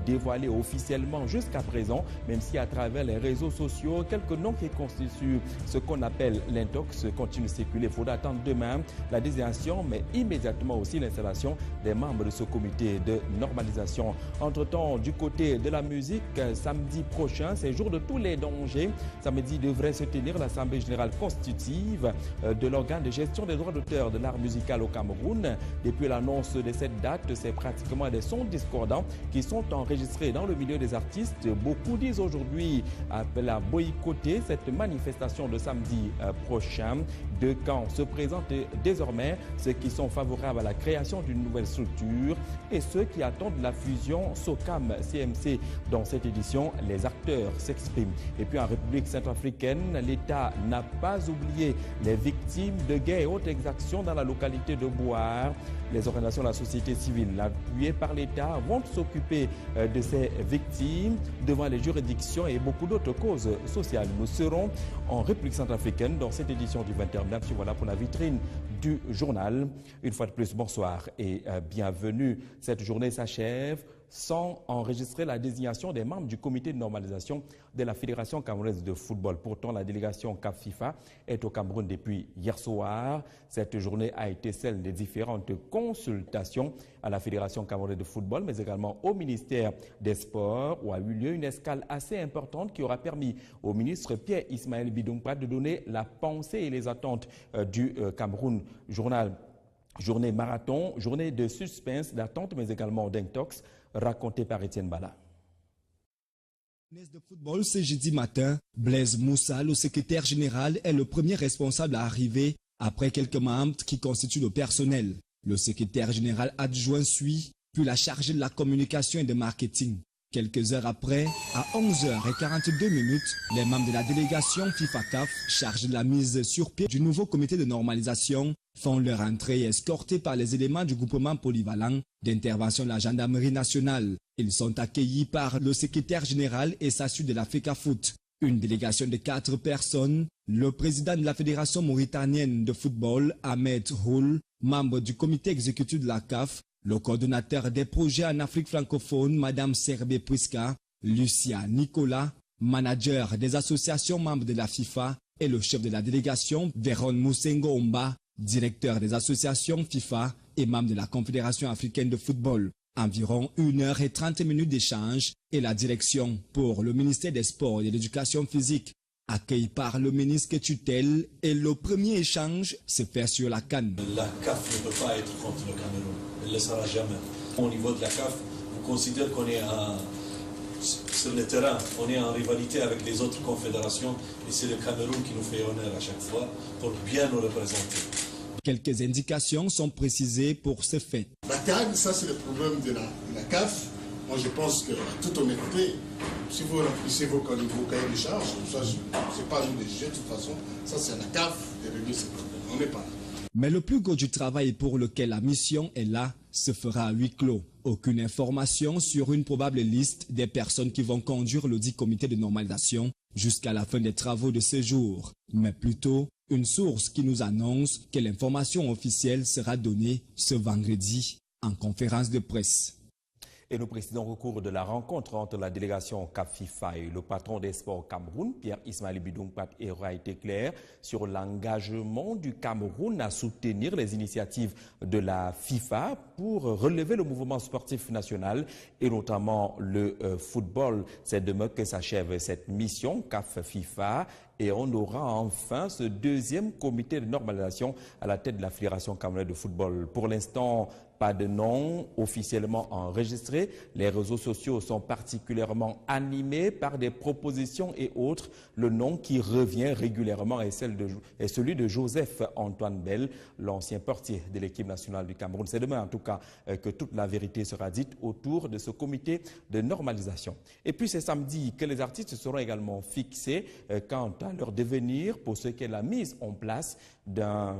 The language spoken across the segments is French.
dévoilé officiellement jusqu'à présent, même si à travers les réseaux sociaux, quelques noms qui constituent ce qu'on appelle l'intox continuent de circuler. Il faudra attendre demain la désignation, mais immédiatement aussi l'installation des membres de ce comité de normalisation. Entre-temps, du côté de la musique, samedi prochain, c'est jour de tous les dangers. Samedi devrait se tenir l'Assemblée générale constitutive de l'organe de gestion des droits d'auteur de l'art musical au Cameroun. Depuis l'annonce de cette date, c'est pratiquement des sons discordants qui sont enregistrés dans le milieu des artistes. Beaucoup disent aujourd'hui appeler à boycotter cette manifestation de samedi prochain. Deux camps se présentent désormais, ceux qui sont favorables à la création d'une nouvelle structure et ceux qui attendent la fusion SOCAM-CMC. Dans cette édition, les acteurs s'expriment. Et puis en République centrafricaine, l'État n'a pas oublié les victimes de guerre et autres exactions dans la localité de Boar. Les organisations de la société civile, appuyées par l'État, vont s'occuper de ces victimes devant les juridictions et beaucoup d'autres causes sociales. Nous serons en République centrafricaine dans cette édition du 21 mars. Voilà pour la vitrine du journal. Une fois de plus, bonsoir et bienvenue. Cette journée s'achève sans enregistrer la désignation des membres du comité de normalisation de la Fédération camerounaise de football. Pourtant, la délégation CAF-FIFA est au Cameroun depuis hier soir. Cette journée a été celle des différentes consultations à la Fédération camerounaise de football, mais également au ministère des Sports, où a eu lieu une escale assez importante qui aura permis au ministre Pierre Ismaël Bidungpat de donner la pensée et les attentes du Cameroun. Journée marathon, journée de suspense, d'attente, mais également d'intox, raconté par Étienne Bala. De football ce jeudi matin, Blaise Moussa, le secrétaire général, est le premier responsable à arriver après quelques membres qui constituent le personnel. Le secrétaire général adjoint suit, puis la chargée de la communication et de marketing. Quelques heures après, à 11h42, les membres de la délégation FIFA-CAF, chargés de la mise sur pied du nouveau comité de normalisation, font leur entrée escortés par les éléments du groupement polyvalent d'intervention de la gendarmerie nationale. Ils sont accueillis par le secrétaire général et s'assurent de la FECAFOOT. Une délégation de 4 personnes, le président de la Fédération mauritanienne de football, Ahmed Houl, membre du comité exécutif de la CAF, le coordonnateur des projets en Afrique francophone, Madame Serbé Priska, Lucia Nicolas, manager des associations membres de la FIFA, et le chef de la délégation, Véron Moussengo Omba, directeur des associations FIFA et membre de la Confédération africaine de football. Environ 1h30 d'échange et la direction pour le ministère des Sports et de l'Éducation physique. Accueilli par le ministre tutelle et le premier échange se fait sur la CAN. La CAF ne peut pas être contre le Cameroun. Elle ne le sera jamais. Au niveau de la CAF, on considère qu'on est sur le terrain, on est en rivalité avec les autres confédérations et c'est le Cameroun qui nous fait honneur à chaque fois pour bien nous représenter. Quelques indications sont précisées pour ce fait. La CAN, ça c'est le problème de la CAF. Moi je pense que, toute honnêteté, si vous remplissez vos cahiers de charges, ça c'est pas à nous de juger de toute façon, ça c'est à la CAF de régler ces problèmes. On n'est pas là. Mais le plus gros du travail pour lequel la mission est là se fera à huis clos. Aucune information sur une probable liste des personnes qui vont conduire le dit comité de normalisation jusqu'à la fin des travaux de ce jour, mais plutôt une source qui nous annonce que l'information officielle sera donnée ce vendredi en conférence de presse. Et nous précisons au cours de la rencontre entre la délégation CAF-FIFA et le patron des sports au Cameroun, Pierre Ismaël Bidungpat, aura été clair sur l'engagement du Cameroun à soutenir les initiatives de la FIFA pour relever le mouvement sportif national et notamment le football. C'est demain que s'achève cette mission CAF-FIFA. Et on aura enfin ce deuxième comité de normalisation à la tête de la Fédération camerounaise de football. Pour l'instant, pas de nom officiellement enregistré. Les réseaux sociaux sont particulièrement animés par des propositions et autres. Le nom qui revient régulièrement est celui de Joseph Antoine Bell, l'ancien portier de l'équipe nationale du Cameroun. C'est demain en tout cas que toute la vérité sera dite autour de ce comité de normalisation. Et puis c'est samedi que les artistes seront également fixés quant à leur devenir pour ce qu'est la mise en place d'un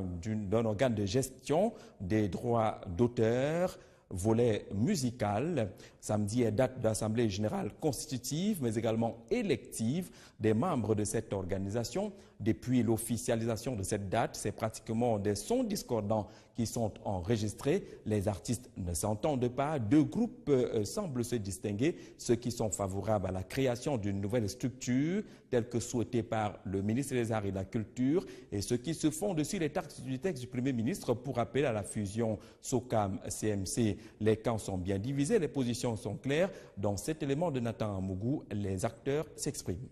organe de gestion des droits d'auteur, volet musical. Samedi est date d'Assemblée générale constitutive, mais également élective des membres de cette organisation. Depuis l'officialisation de cette date, c'est pratiquement des sons discordants qui qui sont enregistrés. Les artistes ne s'entendent pas. Deux groupes semblent se distinguer. Ceux qui sont favorables à la création d'une nouvelle structure, telle que souhaitée par le ministre des Arts et de la Culture, et ceux qui se fondent sur les textes du Premier ministre pour appeler à la fusion SOCAM-CMC. Les camps sont bien divisés, les positions sont claires. Dans cet élément de Nathan Amougou, les acteurs s'expriment.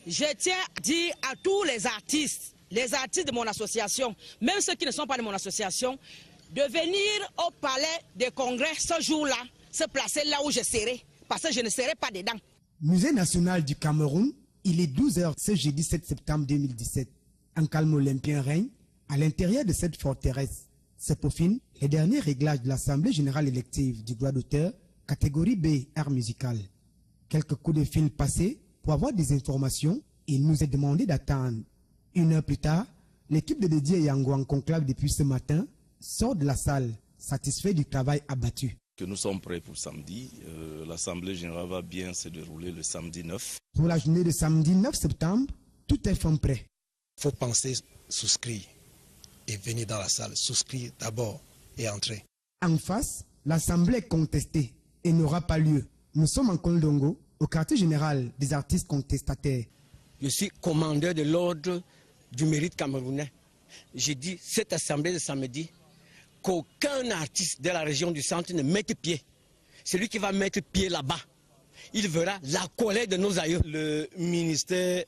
Je tiens à dire à tous les artistes de mon association, même ceux qui ne sont pas de mon association, de venir au palais des congrès ce jour-là, se placer là où je serai, parce que je ne serai pas dedans. Musée national du Cameroun, il est 12 h ce jeudi 7 septembre 2017. Un calme olympien règne à l'intérieur de cette forteresse. Se peaufinent les derniers réglages de l'Assemblée générale élective du droit d'auteur, catégorie B, art musical. Quelques coups de fil passés pour avoir des informations, il nous est demandé d'attendre. 1 heure plus tard, l'équipe de Didier Yango en conclave depuis ce matin sort de la salle, satisfait du travail abattu. Que nous sommes prêts pour samedi. L'Assemblée générale va bien se dérouler le samedi 9. Pour la journée de samedi 9 septembre, tout est fin prêt. Il faut penser souscrire et venir dans la salle, souscrire d'abord et entrer. En face, l'Assemblée est contestée et n'aura pas lieu. Nous sommes en Kondongo, au quartier général des artistes contestataires. Je suis commandeur de l'ordre du mérite camerounais. J'ai dit cette assemblée de samedi qu'aucun artiste de la région du centre ne mette pied. Celui qui va mettre pied là-bas, il verra la colère de nos aïeux. Le ministère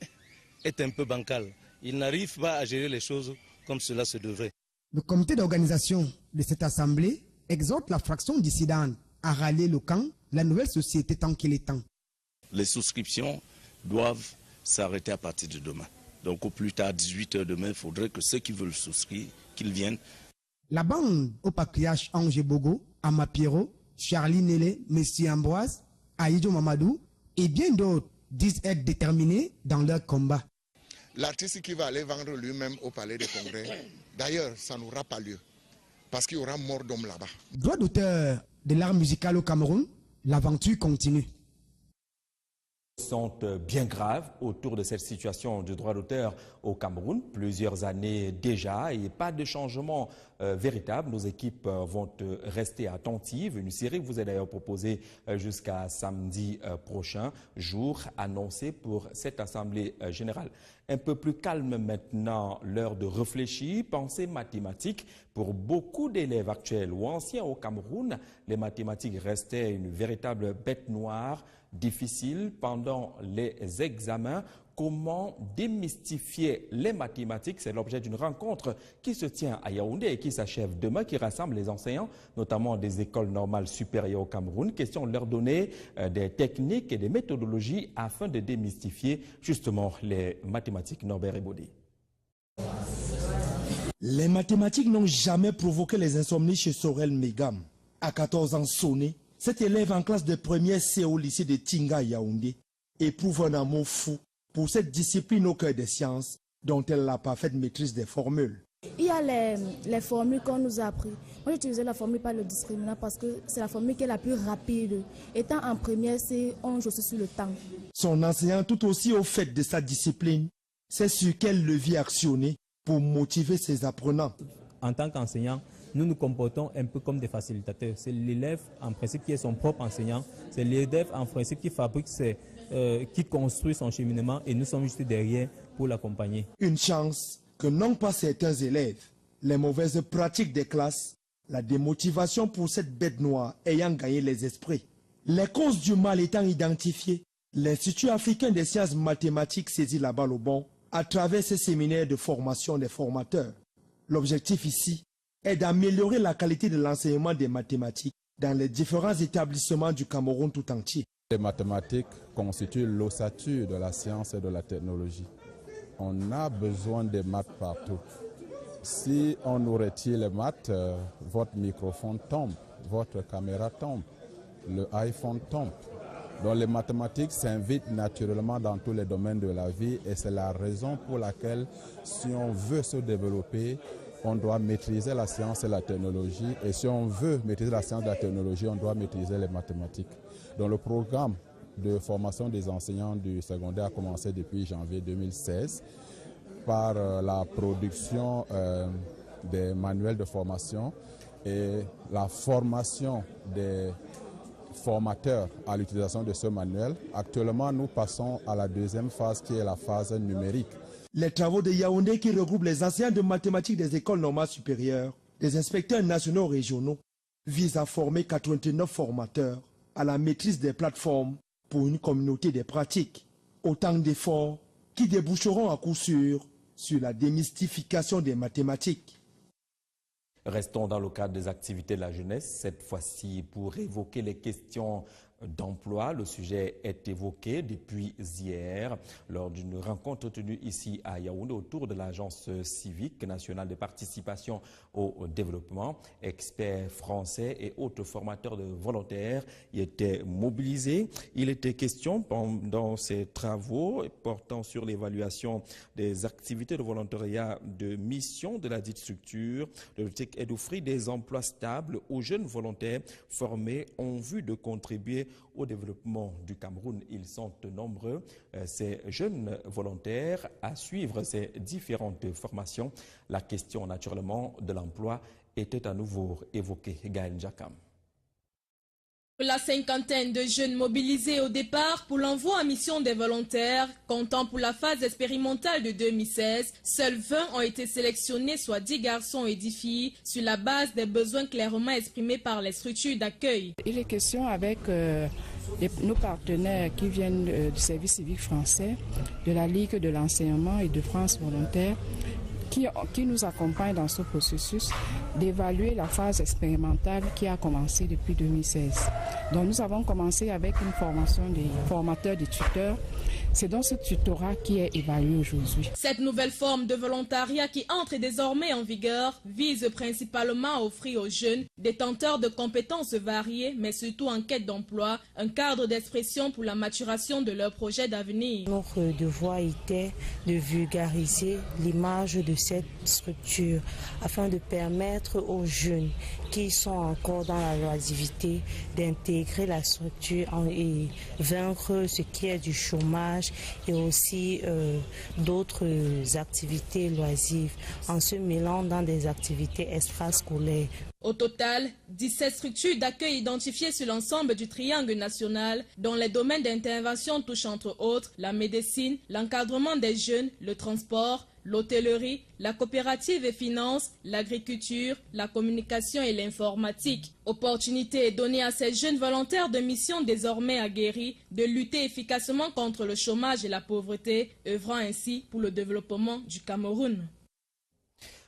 est un peu bancal. Il n'arrive pas à gérer les choses comme cela se devrait. Le comité d'organisation de cette assemblée exhorte la fraction dissidente à rallier le camp, la nouvelle société tant qu'il est temps. Les souscriptions doivent s'arrêter à partir de demain. Donc au plus tard, 18 h demain, il faudrait que ceux qui veulent souscrire, qu'ils viennent. La bande au patriarche Ange Bogo, Amapiero, Charlie Nélé, Messie Ambroise, Aïdjo Mamadou et bien d'autres disent être déterminés dans leur combat. L'artiste qui va aller vendre lui-même au palais des congrès, d'ailleurs, ça n'aura pas lieu, parce qu'il y aura mort d'homme là-bas. Droit d'auteur de l'art musical au Cameroun, l'aventure continue. Sont bien graves autour de cette situation du droit d'auteur au Cameroun. Plusieurs années déjà et pas de changement véritable. Nos équipes vont rester attentives. Une série vous est d'ailleurs proposée jusqu'à samedi prochain, jour annoncé pour cette Assemblée générale. Un peu plus calme maintenant, l'heure de réfléchir, penser mathématiques. Pour beaucoup d'élèves actuels ou anciens au Cameroun, les mathématiques restaient une véritable bête noire, difficile pendant les examens. Comment démystifier les mathématiques? C'est l'objet d'une rencontre qui se tient à Yaoundé et qui s'achève demain, qui rassemble les enseignants, notamment des écoles normales supérieures au Cameroun. Question de leur donner des techniques et des méthodologies afin de démystifier justement les mathématiques. Norbert Ebodi. Les mathématiques n'ont jamais provoqué les insomnies chez Sorel Megam. À 14 ans sonné, cet élève en classe de première C au lycée de Tinga à Yaoundé éprouve un amour fou pour cette discipline au cœur des sciences dont elle a la parfaite maîtrise des formules. Il y a les formules qu'on nous a apprises. Moi, j'utilisais la formule par le discriminant parce que c'est la formule qui est la plus rapide. Étant en première, on joue sur le temps. Son enseignant, tout aussi au fait de sa discipline, sait sur quel levier actionner pour motiver ses apprenants. En tant qu'enseignant, nous nous comportons un peu comme des facilitateurs. C'est l'élève en principe qui est son propre enseignant. C'est l'élève en principe qui fabrique qui construit son cheminement et nous sommes juste derrière pour l'accompagner. Une chance que n'ont pas certains élèves. Les mauvaises pratiques des classes, la démotivation pour cette bête noire ayant gagné les esprits. Les causes du mal étant identifiées, l'Institut africain des sciences mathématiques saisit la balle au bon à travers ces séminaires de formation des formateurs. L'objectif ici est d'améliorer la qualité de l'enseignement des mathématiques dans les différents établissements du Cameroun tout entier. Les mathématiques constituent l'ossature de la science et de la technologie. On a besoin des maths partout. Si on nous retire les maths, votre microphone tombe, votre caméra tombe, le iPhone tombe. Donc les mathématiques s'invitent naturellement dans tous les domaines de la vie et c'est la raison pour laquelle si on veut se développer, on doit maîtriser la science et la technologie. Et si on veut maîtriser la science et la technologie, on doit maîtriser les mathématiques. Donc le programme de formation des enseignants du secondaire a commencé depuis janvier 2016 par la production des manuels de formation et la formation des formateurs à l'utilisation de ce manuel. Actuellement, nous passons à la deuxième phase qui est la phase numérique. Les travaux de Yaoundé qui regroupent les enseignants de mathématiques des écoles normales supérieures, des inspecteurs nationaux régionaux, visent à former 89 formateurs à la maîtrise des plateformes pour une communauté des pratiques. Autant d'efforts qui déboucheront à coup sûr sur la démystification des mathématiques. Restons dans le cadre des activités de la jeunesse, cette fois-ci pour évoquer les questions d'emploi. Le sujet est évoqué depuis hier lors d'une rencontre tenue ici à Yaoundé autour de l'Agence civique nationale de participation au développement. Experts français et autres formateurs de volontaires y étaient mobilisés. Il était question pendant ces travaux portant sur l'évaluation des activités de volontariat de mission de la dite structure. L'objectif est d'offrir des emplois stables aux jeunes volontaires formés en vue de contribuer au développement du Cameroun. Ils sont nombreux, ces jeunes volontaires, à suivre ces différentes formations. La question naturellement de l'emploi était à nouveau évoquée. Gaël Jakam. La cinquantaine de jeunes mobilisés au départ pour l'envoi en mission des volontaires, comptant pour la phase expérimentale de 2016, seuls 20 ont été sélectionnés, soit 10 garçons et 10 filles, sur la base des besoins clairement exprimés par les structures d'accueil. Il est question avec nos partenaires qui viennent du service civique français, de la Ligue de l'enseignement et de France volontaire, qui nous accompagne dans ce processus d'évaluer la phase expérimentale qui a commencé depuis 2016. Donc nous avons commencé avec une formation des formateurs, des tuteurs. C'est donc ce tutorat qui est évalué aujourd'hui. Cette nouvelle forme de volontariat qui entre désormais en vigueur vise principalement à offrir aux jeunes détenteurs de compétences variées, mais surtout en quête d'emploi, un cadre d'expression pour la maturation de leurs projets d'avenir. Notre devoir était de vulgariser l'image de cette structure afin de permettre aux jeunes qui sont encore dans la loisivité d'intégrer la structure et vaincre ce qui est du chômage et aussi d'autres activités loisives en se mêlant dans des activités extrascolaires. Au total, 17 structures d'accueil identifiées sur l'ensemble du triangle national, dont les domaines d'intervention touchent entre autres la médecine, l'encadrement des jeunes, le transport, l'hôtellerie, la coopérative et finances, l'agriculture, la communication et l'informatique. Opportunité est donnée à ces jeunes volontaires de mission désormais aguerris de lutter efficacement contre le chômage et la pauvreté, œuvrant ainsi pour le développement du Cameroun.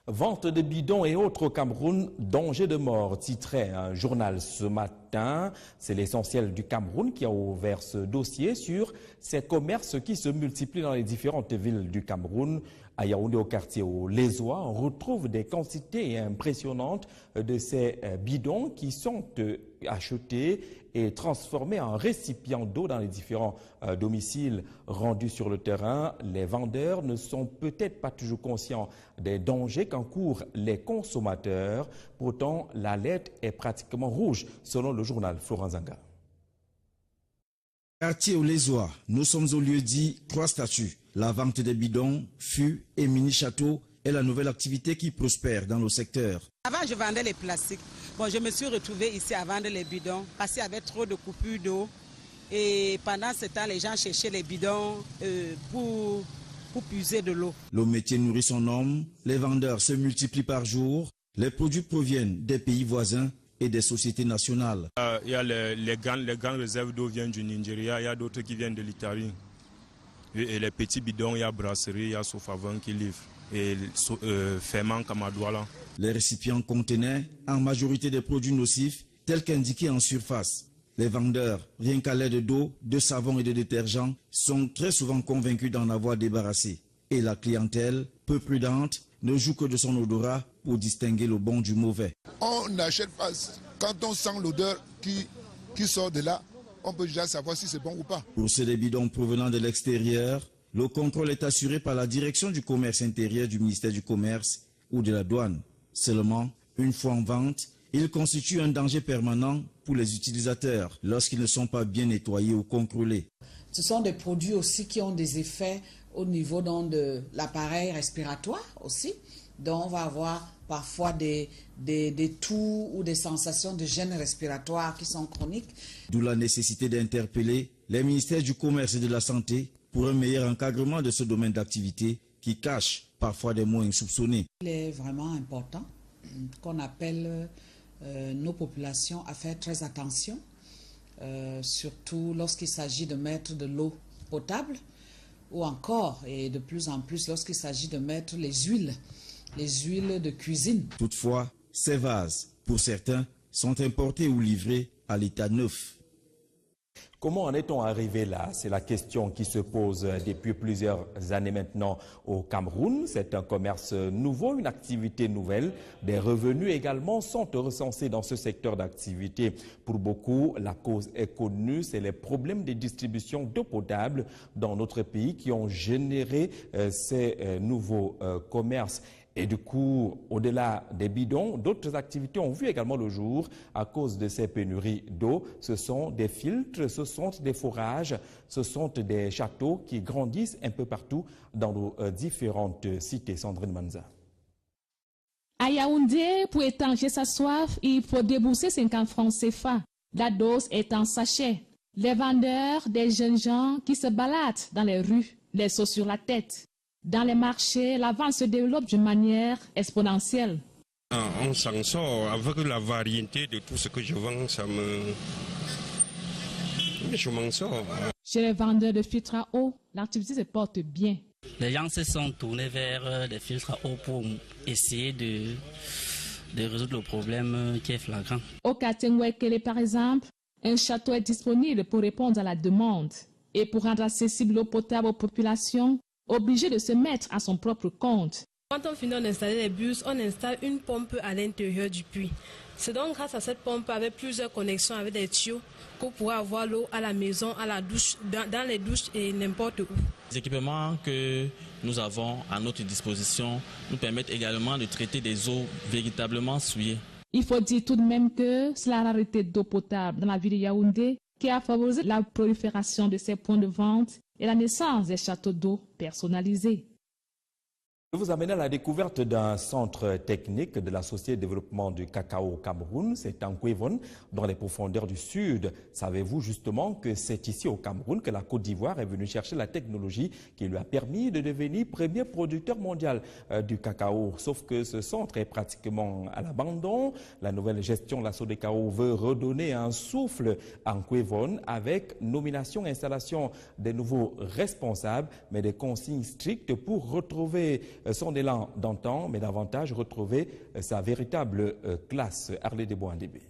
Vente de bidons et autres au Cameroun, danger de mort, titrait un journal ce matin. C'est l'essentiel du Cameroun qui a ouvert ce dossier sur ces commerces qui se multiplient dans les différentes villes du Cameroun. À Yaoundé, au quartier au Lézois, on retrouve des quantités impressionnantes de ces bidons qui sont achetés et transformés en récipients d'eau dans les différents domiciles rendus sur le terrain. Les vendeurs ne sont peut-être pas toujours conscients des dangers qu'encourent les consommateurs. Pourtant, l'alerte est pratiquement rouge, selon le journal Florent Zanga. Quartier au Lézois, nous sommes au lieu dit 3 statuts. La vente des bidons, fûts et mini-châteaux est la nouvelle activité qui prospère dans le secteur. Avant, je vendais les plastiques. Bon, je me suis retrouvée ici à vendre les bidons parce qu'il y avait trop de coupures d'eau. Et pendant ce temps, les gens cherchaient les bidons pour puiser de l'eau. Le métier nourrit son homme. Les vendeurs se multiplient par jour. Les produits proviennent des pays voisins et des sociétés nationales. Il y a les grandes réserves d'eau viennent du Nigeria, il y a d'autres qui viennent de l'Italie. Et les petits bidons, il y a brasserie, il y a Sofavon qui livre. Et Ferment Kamadouala. Les récipients contenaient en majorité des produits nocifs tels qu'indiqués en surface. Les vendeurs, rien qu'à l'aide d'eau, de savon et de détergents, sont très souvent convaincus d'en avoir débarrassé. Et la clientèle, peu prudente, ne joue que de son odorat pour distinguer le bon du mauvais. On n'achète pas. Quand on sent l'odeur qui sort de là, on peut déjà savoir si c'est bon ou pas. Pour ces bidons provenant de l'extérieur, le contrôle est assuré par la direction du commerce intérieur du ministère du Commerce ou de la douane. Seulement, une fois en vente, ils constituent un danger permanent pour les utilisateurs lorsqu'ils ne sont pas bien nettoyés ou contrôlés. Ce sont des produits aussi qui ont des effets au niveau de l'appareil respiratoire aussi. Donc on va avoir parfois des toux ou des sensations de gêne respiratoire qui sont chroniques. D'où la nécessité d'interpeller les ministères du Commerce et de la Santé pour un meilleur encadrement de ce domaine d'activité qui cache parfois des mots insoupçonnés. Il est vraiment important qu'on appelle nos populations à faire très attention, surtout lorsqu'il s'agit de mettre de l'eau potable ou encore, et de plus en plus, lorsqu'il s'agit de mettre les huiles de cuisine. Toutefois, ces vases, pour certains, sont importés ou livrés à l'état neuf. Comment en est-on arrivé là? C'est la question qui se pose depuis plusieurs années maintenant au Cameroun. C'est un commerce nouveau, une activité nouvelle. Des revenus également sont recensés dans ce secteur d'activité. Pour beaucoup, la cause est connue, c'est les problèmes de distribution d'eau potable dans notre pays qui ont généré ces nouveaux commerces. Et du coup, au-delà des bidons, d'autres activités ont vu également le jour à cause de ces pénuries d'eau. Ce sont des filtres, ce sont des forages, ce sont des châteaux qui grandissent un peu partout dans nos différentes cités. Sandrine Manza. À Yaoundé, pour étancher sa soif, il faut débourser 50 francs CFA. La dose est en sachet. Les vendeurs, des jeunes gens qui se baladent dans les rues, les seaux sur la tête. Dans les marchés, la vente se développe d'une manière exponentielle. On s'en sort avec la variété de tout ce que je vends, je m'en sors. Chez les vendeurs de filtres à eau, l'activité se porte bien. Les gens se sont tournés vers les filtres à eau pour essayer de résoudre le problème qui est flagrant. Au Katengwekele, par exemple, un château est disponible pour répondre à la demande et pour rendre accessible l'eau potable aux populations, obligé de se mettre à son propre compte. Quand on finit d'installer les bus, on installe une pompe à l'intérieur du puits. C'est donc grâce à cette pompe avec plusieurs connexions avec des tuyaux qu'on pourra avoir l'eau à la maison, à la douche, dans les douches et n'importe où. Les équipements que nous avons à notre disposition nous permettent également de traiter des eaux véritablement souillées. Il faut dire tout de même que c'est la rareté d'eau potable dans la ville de Yaoundé qui a favorisé la prolifération de ces points de vente et la naissance des châteaux d'eau personnalisés. Je vous amène à la découverte d'un centre technique de la Société de développement du cacao au Cameroun. C'est en Kwevon, dans les profondeurs du sud. Savez-vous justement que c'est ici au Cameroun que la Côte d'Ivoire est venue chercher la technologie qui lui a permis de devenir premier producteur mondial du cacao. Sauf que ce centre est pratiquement à l'abandon. La nouvelle gestion de la SODECAO veut redonner un souffle en Kwevon avec nomination et installation des nouveaux responsables, mais des consignes strictes pour retrouver son élan d'antan, mais davantage retrouver sa véritable classe. Arlé Deboandébé.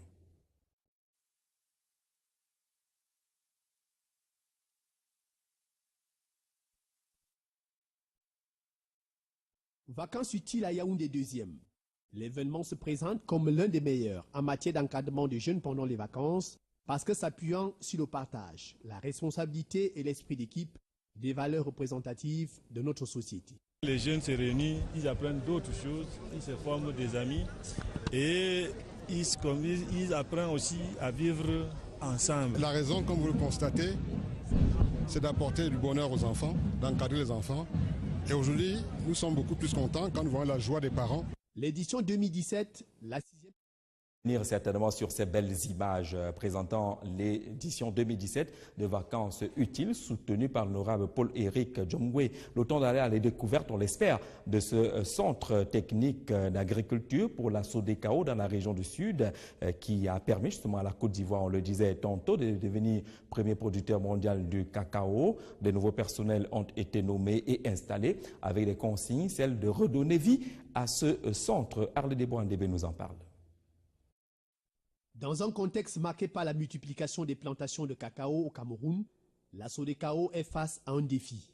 Vacances utiles à Yaoundé 2e. L'événement se présente comme l'un des meilleurs en matière d'encadrement des jeunes pendant les vacances parce que s'appuyant sur le partage, la responsabilité et l'esprit d'équipe, des valeurs représentatives de notre société. Les jeunes se réunissent, ils apprennent d'autres choses, ils se forment des amis et ils apprennent aussi à vivre ensemble. La raison, comme vous le constatez, c'est d'apporter du bonheur aux enfants, d'encadrer les enfants. Et aujourd'hui, nous sommes beaucoup plus contents quand nous voyons la joie des parents. L'édition 2017, la 6e. Certainement sur ces belles images présentant l'édition 2017 de vacances utiles soutenues par l'honorable Paul-Éric Djongwe. Le temps d'aller à la découverte, on l'espère, de ce centre technique d'agriculture pour la SODECAO dans la région du Sud qui a permis justement à la Côte d'Ivoire, on le disait tantôt, de devenir premier producteur mondial du cacao. De nouveaux personnels ont été nommés et installés avec des consignes, celles de redonner vie à ce centre. Arlé Deboandébé nous en parle. Dans un contexte marqué par la multiplication des plantations de cacao au Cameroun, la SODECAO est face à un défi,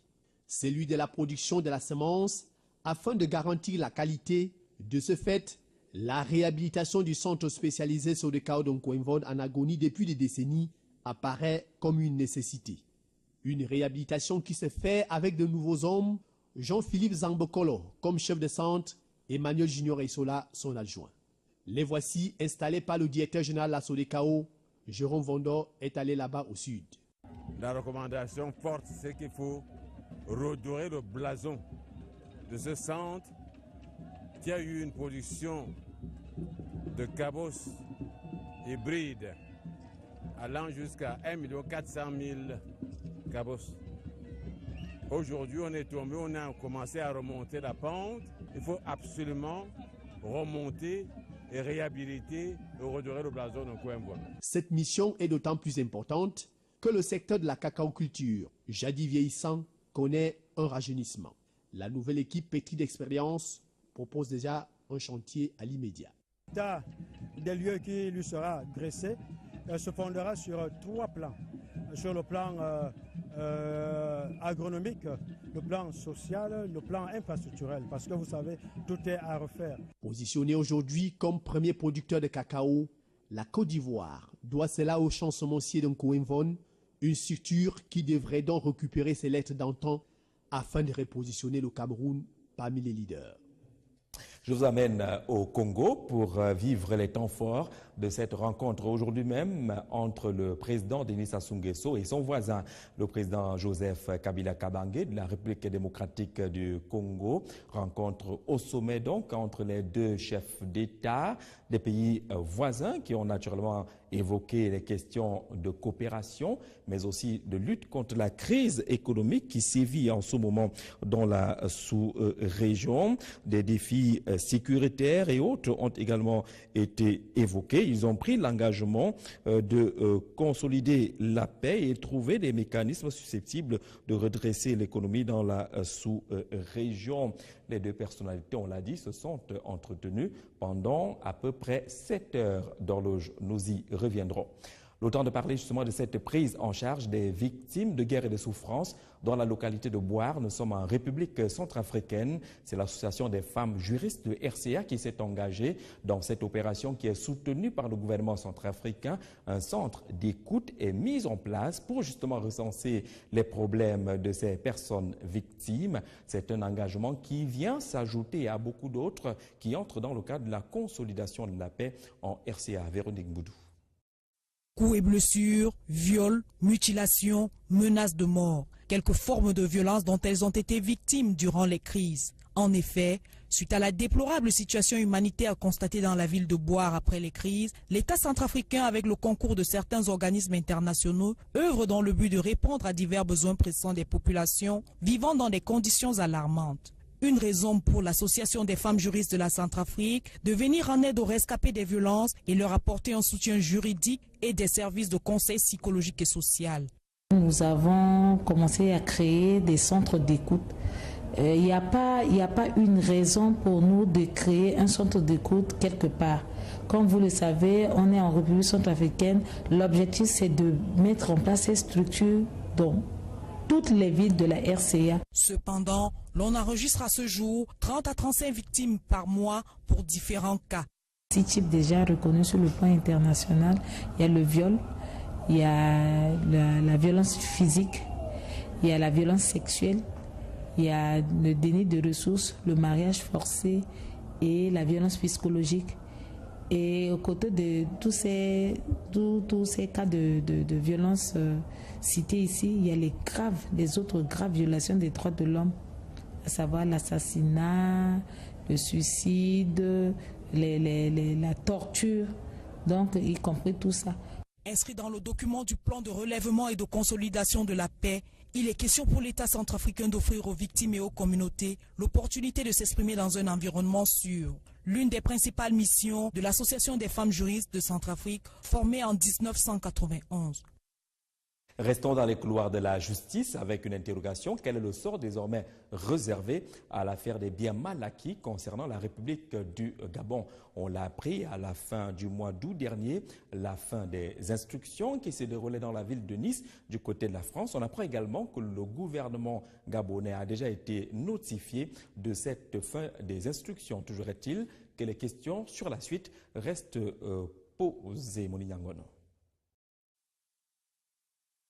celui de la production de la semence afin de garantir la qualité. De ce fait, la réhabilitation du centre spécialisé SODECAO de Kwevon en agonie depuis des décennies apparaît comme une nécessité. Une réhabilitation qui se fait avec de nouveaux hommes, Jean-Philippe Zambokolo comme chef de centre, Emmanuel Junior Isola son adjoint. Les voici installés par le directeur général de la SODECAO. Jérôme Vondo est allé là-bas au sud. La recommandation forte, c'est qu'il faut redorer le blason de ce centre qui a eu une production de cabosses hybrides allant jusqu'à 1 400 000 cabosses. Aujourd'hui, on est tombé, on a commencé à remonter la pente. Il faut absolument remonter et réhabiliter et redorer le blason de Coimbois. Cette mission est d'autant plus importante que le secteur de la cacaoculture, jadis vieillissant, connaît un rajeunissement. La nouvelle équipe pétrie d'expérience propose déjà un chantier à l'immédiat. L'état des lieux qui lui sera dressé se fondera sur 3 plans. Sur le plan agronomique, le plan social, le plan infrastructurel, parce que vous savez, tout est à refaire. Positionnée aujourd'hui comme premier producteur de cacao, la Côte d'Ivoire doit cela au champ semencier d'un Coimvon, une structure qui devrait donc récupérer ses lettres d'antan afin de repositionner le Cameroun parmi les leaders. Je vous amène au Congo pour vivre les temps forts de cette rencontre aujourd'hui même entre le président Denis Sassou Nguesso et son voisin, le président Joseph Kabila Kabange de la République démocratique du Congo. Rencontre au sommet donc entre les deux chefs d'État des pays voisins qui ont naturellement évoqué les questions de coopération, mais aussi de lutte contre la crise économique qui sévit en ce moment dans la sous-région. Des défis sécuritaires et autres ont également été évoqués. Ils ont pris l'engagement de consolider la paix et trouver des mécanismes susceptibles de redresser l'économie dans la sous-région. Les deux personnalités, on l'a dit, se sont entretenues pendant à peu près 7 heures d'horloge. Nous y reviendrons. Le temps de parler justement de cette prise en charge des victimes de guerre et de souffrance dans la localité de Boire. Nous sommes en République centrafricaine. C'est l'association des femmes juristes de RCA qui s'est engagée dans cette opération qui est soutenue par le gouvernement centrafricain. Un centre d'écoute est mis en place pour justement recenser les problèmes de ces personnes victimes. C'est un engagement qui vient s'ajouter à beaucoup d'autres qui entrent dans le cadre de la consolidation de la paix en RCA. Véronique Boudou. Coups et blessures, viols, mutilations, menaces de mort. Quelques formes de violence dont elles ont été victimes durant les crises. En effet, suite à la déplorable situation humanitaire constatée dans la ville de Boire après les crises, l'État centrafricain, avec le concours de certains organismes internationaux, œuvre dans le but de répondre à divers besoins pressants des populations vivant dans des conditions alarmantes. Une raison pour l'association des femmes juristes de la Centrafrique de venir en aide aux rescapés des violences et leur apporter un soutien juridique et des services de conseil psychologique et social. Nous avons commencé à créer des centres d'écoute. Il n'y a pas une raison pour nous de créer un centre d'écoute quelque part. Comme vous le savez, on est en République centrafricaine. L'objectif, c'est de mettre en place ces structures dans toutes les villes de la RCA. Cependant, l'on enregistre à ce jour 30 à 35 victimes par mois pour différents cas. 6 types déjà reconnus sur le plan international. Il y a le viol, il y a la violence physique, il y a la violence sexuelle, il y a le déni de ressources, le mariage forcé et la violence psychologique. Et aux côtés de tous ces cas de violence cités ici, il y a les autres graves violations des droits de l'homme, à savoir l'assassinat, le suicide, la torture, donc y compris tout ça. Inscrit dans le document du plan de relèvement et de consolidation de la paix, il est question pour l'État centrafricain d'offrir aux victimes et aux communautés l'opportunité de s'exprimer dans un environnement sûr. L'une des principales missions de l'Association des femmes juristes de Centrafrique, formée en 1991. Restons dans les couloirs de la justice avec une interrogation. Quel est le sort désormais réservé à l'affaire des biens mal acquis concernant la République du Gabon? On l'a appris à la fin du mois d'août dernier, la fin des instructions qui s'est déroulée dans la ville de Nice du côté de la France. On apprend également que le gouvernement gabonais a déjà été notifié de cette fin des instructions. Toujours est-il que les questions sur la suite restent posées. Moni Nyangono.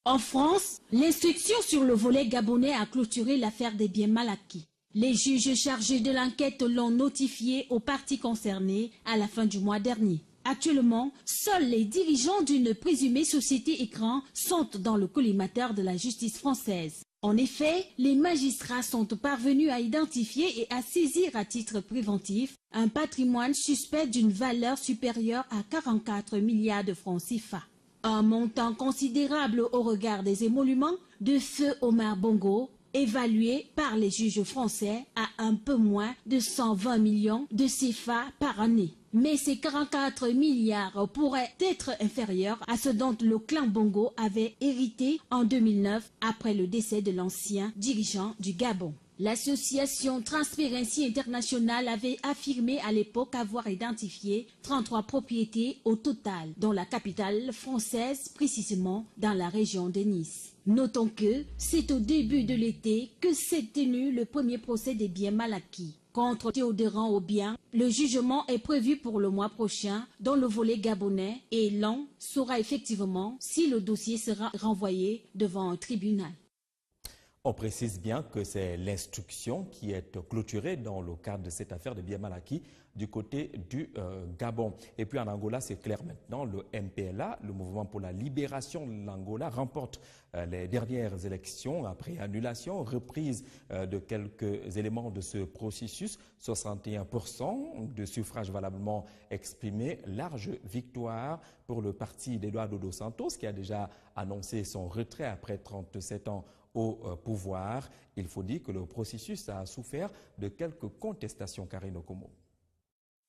En France, l'instruction sur le volet gabonais a clôturé l'affaire des biens mal acquis. Les juges chargés de l'enquête l'ont notifié aux parties concernées à la fin du mois dernier. Actuellement, seuls les dirigeants d'une présumée société écran sont dans le collimateur de la justice française. En effet, les magistrats sont parvenus à identifier et à saisir à titre préventif un patrimoine suspect d'une valeur supérieure à 44 milliards de francs CFA. Un montant considérable au regard des émoluments de feu Omar Bongo, évalué par les juges français à un peu moins de 120 millions de CFA par année. Mais ces 44 milliards pourraient être inférieurs à ce dont le clan Bongo avait hérité en 2009 après le décès de l'ancien dirigeant du Gabon. L'association Transparency International avait affirmé à l'époque avoir identifié 33 propriétés au total, dont la capitale française, précisément dans la région de Nice. Notons que c'est au début de l'été que s'est tenu le premier procès des biens mal acquis. Contre Théodéran Obiang, le jugement est prévu pour le mois prochain, dont le volet gabonais et l'on saura effectivement si le dossier sera renvoyé devant un tribunal. On précise bien que c'est l'instruction qui est clôturée dans le cadre de cette affaire de biens mal acquis du côté du Gabon. Et puis en Angola, c'est clair maintenant, le MPLA, le Mouvement pour la Libération de l'Angola, remporte les dernières élections après annulation, reprise de quelques éléments de ce processus, 61% de suffrages valablement exprimés, large victoire pour le parti d'Eduardo dos Santos qui a déjà annoncé son retrait après 37 ans au pouvoir. Il faut dire que le processus a souffert de quelques contestations, Karine Okomo.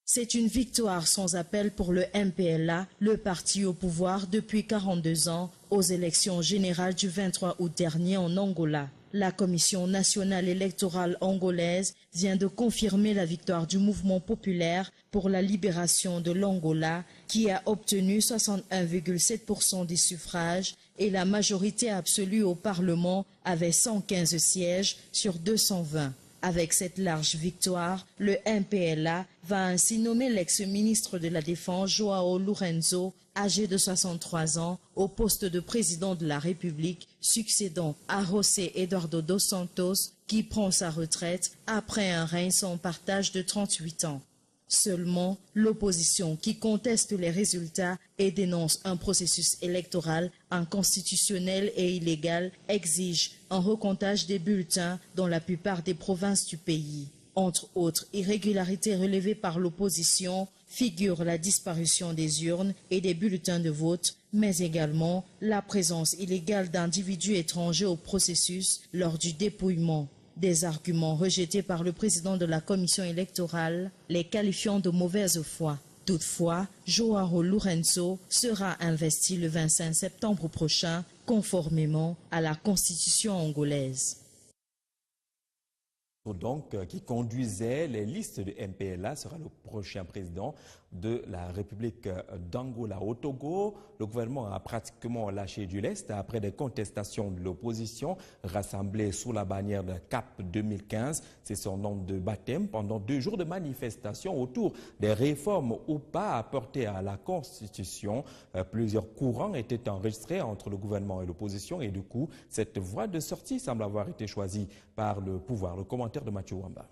C'est une victoire sans appel pour le MPLA, le parti au pouvoir depuis 42 ans, aux élections générales du 23 août dernier en Angola. La Commission nationale électorale angolaise vient de confirmer la victoire du mouvement populaire pour la libération de l'Angola, qui a obtenu 61,7% des suffrages et la majorité absolue au Parlement avait 115 sièges sur 220. Avec cette large victoire, le MPLA va ainsi nommer l'ex-ministre de la Défense João Lourenço, âgé de 63 ans, au poste de président de la République, succédant à José Eduardo dos Santos, qui prend sa retraite après un règne sans partage de 38 ans. Seulement, l'opposition qui conteste les résultats et dénonce un processus électoral inconstitutionnel et illégal exige un recomptage des bulletins dans la plupart des provinces du pays. Entre autres irrégularités relevées par l'opposition figurent la disparition des urnes et des bulletins de vote, mais également la présence illégale d'individus étrangers au processus lors du dépouillement. Des arguments rejetés par le président de la commission électorale, les qualifiant de mauvaise foi. Toutefois, João Lourenço sera investi le 25 septembre prochain, conformément à la constitution angolaise. Donc, qui conduisait les listes de MPLA sera le prochain président de la République d'Angola. Au Togo, le gouvernement a pratiquement lâché du lest après des contestations de l'opposition rassemblée sous la bannière de CAP 2015. C'est son nom de baptême pendant 2 jours de manifestations autour des réformes ou pas apportées à la Constitution. Plusieurs courants étaient enregistrés entre le gouvernement et l'opposition et du coup, cette voie de sortie semble avoir été choisie par le pouvoir. Le commentaire de Mathieu Wamba.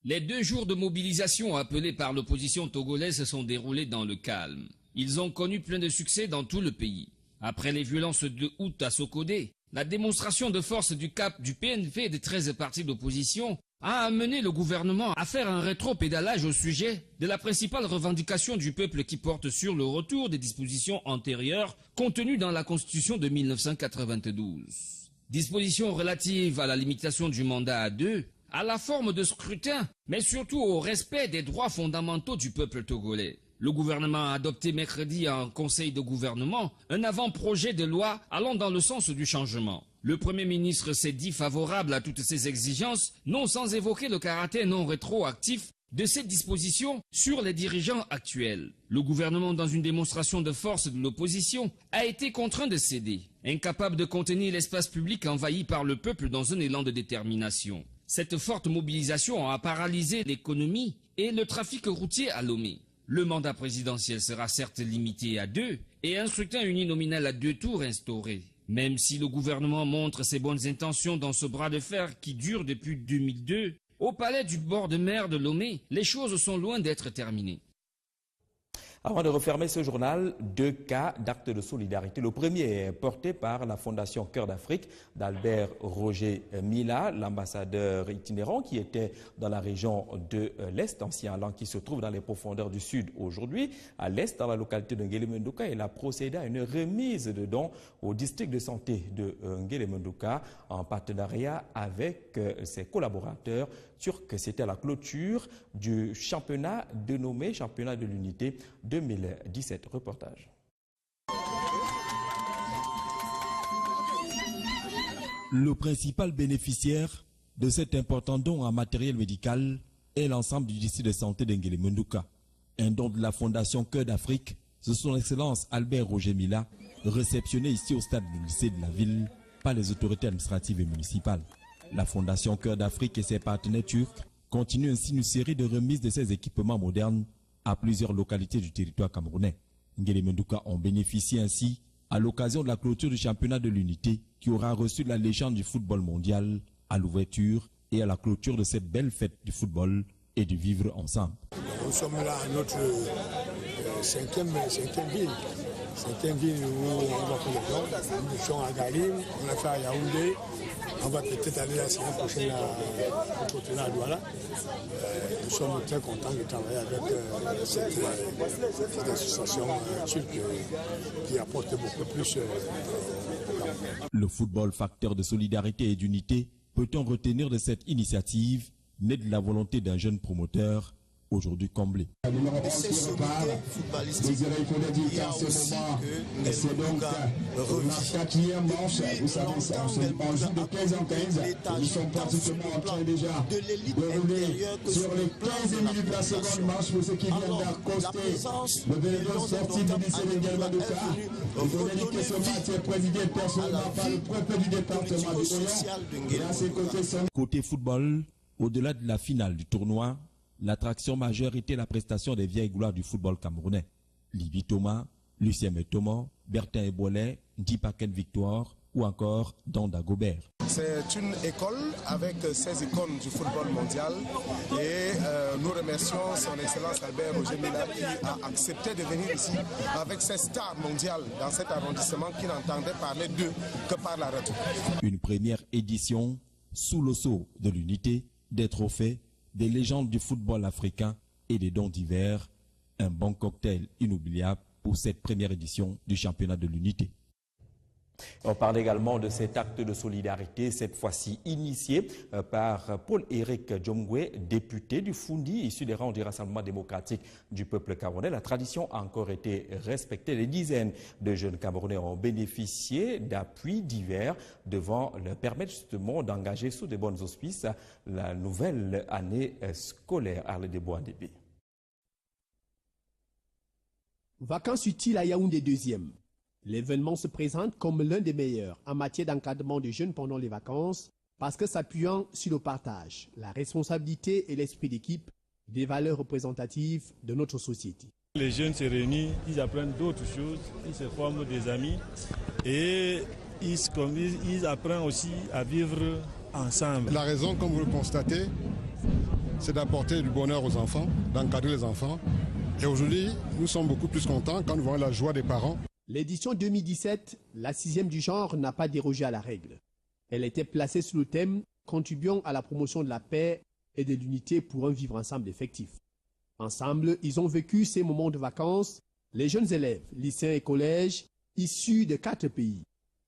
Les 2 jours de mobilisation appelés par l'opposition togolaise se sont déroulés dans le calme. Ils ont connu plein de succès dans tout le pays. Après les violences de août à Sokodé, la démonstration de force du CAP, du PNV et des 13 partis d'opposition a amené le gouvernement à faire un rétro-pédalage au sujet de la principale revendication du peuple qui porte sur le retour des dispositions antérieures contenues dans la Constitution de 1992. Dispositions relatives à la limitation du mandat à 2, à la forme de scrutin, mais surtout au respect des droits fondamentaux du peuple togolais. Le gouvernement a adopté mercredi en conseil de gouvernement un avant-projet de loi allant dans le sens du changement. Le Premier ministre s'est dit favorable à toutes ces exigences, non sans évoquer le caractère non rétroactif de cette disposition sur les dirigeants actuels. Le gouvernement, dans une démonstration de force de l'opposition, a été contraint de céder, incapable de contenir l'espace public envahi par le peuple dans un élan de détermination. Cette forte mobilisation a paralysé l'économie et le trafic routier à Lomé. Le mandat présidentiel sera certes limité à 2 et un scrutin uninominal à 2 tours instauré. Même si le gouvernement montre ses bonnes intentions dans ce bras de fer qui dure depuis 2002, au palais du bord de mer de Lomé, les choses sont loin d'être terminées. Avant de refermer ce journal, 2 cas d'actes de solidarité. Le premier est porté par la Fondation Cœur d'Afrique d'Albert Roger Mila, l'ambassadeur itinérant qui était dans la région de l'Est, ancien Alan qui se trouve dans les profondeurs du Sud aujourd'hui. À l'Est, dans la localité de Ngele-Menduka, il a procédé à une remise de dons au district de santé de Ngele-Menduka en partenariat avec ses collaborateurs turcs. C'était la clôture du championnat dénommé Championnat de l'Unité 2017. Reportage. Le principal bénéficiaire de cet important don en matériel médical est l'ensemble du district de santé d'Ngele-Menduka. Un don de la Fondation Cœur d'Afrique, de son Excellence Albert Roger Mila, réceptionné ici au stade du lycée de la ville par les autorités administratives et municipales. La Fondation Cœur d'Afrique et ses partenaires turcs continuent ainsi une série de remises de ces équipements modernes à plusieurs localités du territoire camerounais. Ngele-Menduka ont bénéficié ainsi à l'occasion de la clôture du championnat de l'unité qui aura reçu la légende du football mondial à l'ouverture et à la clôture de cette belle fête du football et du vivre ensemble. Nous sommes là à notre cinquième ville. Cinquième ville où on va faire les dons. Nous sommes à Galim, on a fait à Yaoundé. On va peut-être aller la semaine prochaine à Douala. Nous sommes très contents de travailler avec cette association turque qui apporte beaucoup plus. Le football, facteur de solidarité et d'unité, peut-on retenir de cette initiative née de la volonté d'un jeune promoteur aujourd'hui comblé. C'est ce côté footballistique. Il faut dire qu'à ce moment, c'est donc la quatrième manche. Vous savez, on joue de 15 en 15. Nous sommes pratiquement en train déjà de rouler sur les 15 minutes de la seconde manche pour ceux qui viennent d'accoster le vélodrome sportif du lycée de Ngele-Menduka. Il faut dire que ce match est présidé personnellement par le préfet du département de Lyon. Et à ses côtés sont... Côté football, au-delà de la finale du tournoi, l'attraction majeure était la prestation des vieilles gloires du football camerounais. Libby Thomas, Lucien Metomo, Bertin Ebolet, Ndipaken Victoire ou encore Danda Gobert. C'est une école avec 16 icônes du football mondial et nous remercions son Excellence Albert Roger Mila qui a accepté de venir ici avec ses stars mondiales dans cet arrondissement qui n'entendait parler d'eux que par la radio. Une première édition sous le sceau de l'unité, des trophées, des légendes du football africain et des dons divers. Un bon cocktail inoubliable pour cette première édition du championnat de l'unité. On parle également de cet acte de solidarité, cette fois-ci initié par Paul-Éric Djomgwe, député du Fundi, issu des rangs du Rassemblement démocratique du peuple camerounais. La tradition a encore été respectée. Des dizaines de jeunes Camerounais ont bénéficié d'appuis divers devant leur permettre justement d'engager sous de bons auspices la nouvelle année scolaire. Arle de Bois-Débé. Vacances utiles à Yaoundé 2e. L'événement se présente comme l'un des meilleurs en matière d'encadrement des jeunes pendant les vacances parce que s'appuyant sur le partage, la responsabilité et l'esprit d'équipe, des valeurs représentatives de notre société. Les jeunes se réunissent, ils apprennent d'autres choses, ils se forment des amis et ils apprennent aussi à vivre ensemble. La raison, comme vous le constatez, c'est d'apporter du bonheur aux enfants, d'encadrer les enfants. Et aujourd'hui, nous sommes beaucoup plus contents quand nous voyons la joie des parents. L'édition 2017, la 6e du genre, n'a pas dérogé à la règle. Elle était placée sous le thème « Contribuons à la promotion de la paix et de l'unité pour un vivre ensemble effectif ». Ensemble, ils ont vécu ces moments de vacances, les jeunes élèves, lycéens et collèges, issus de 4 pays.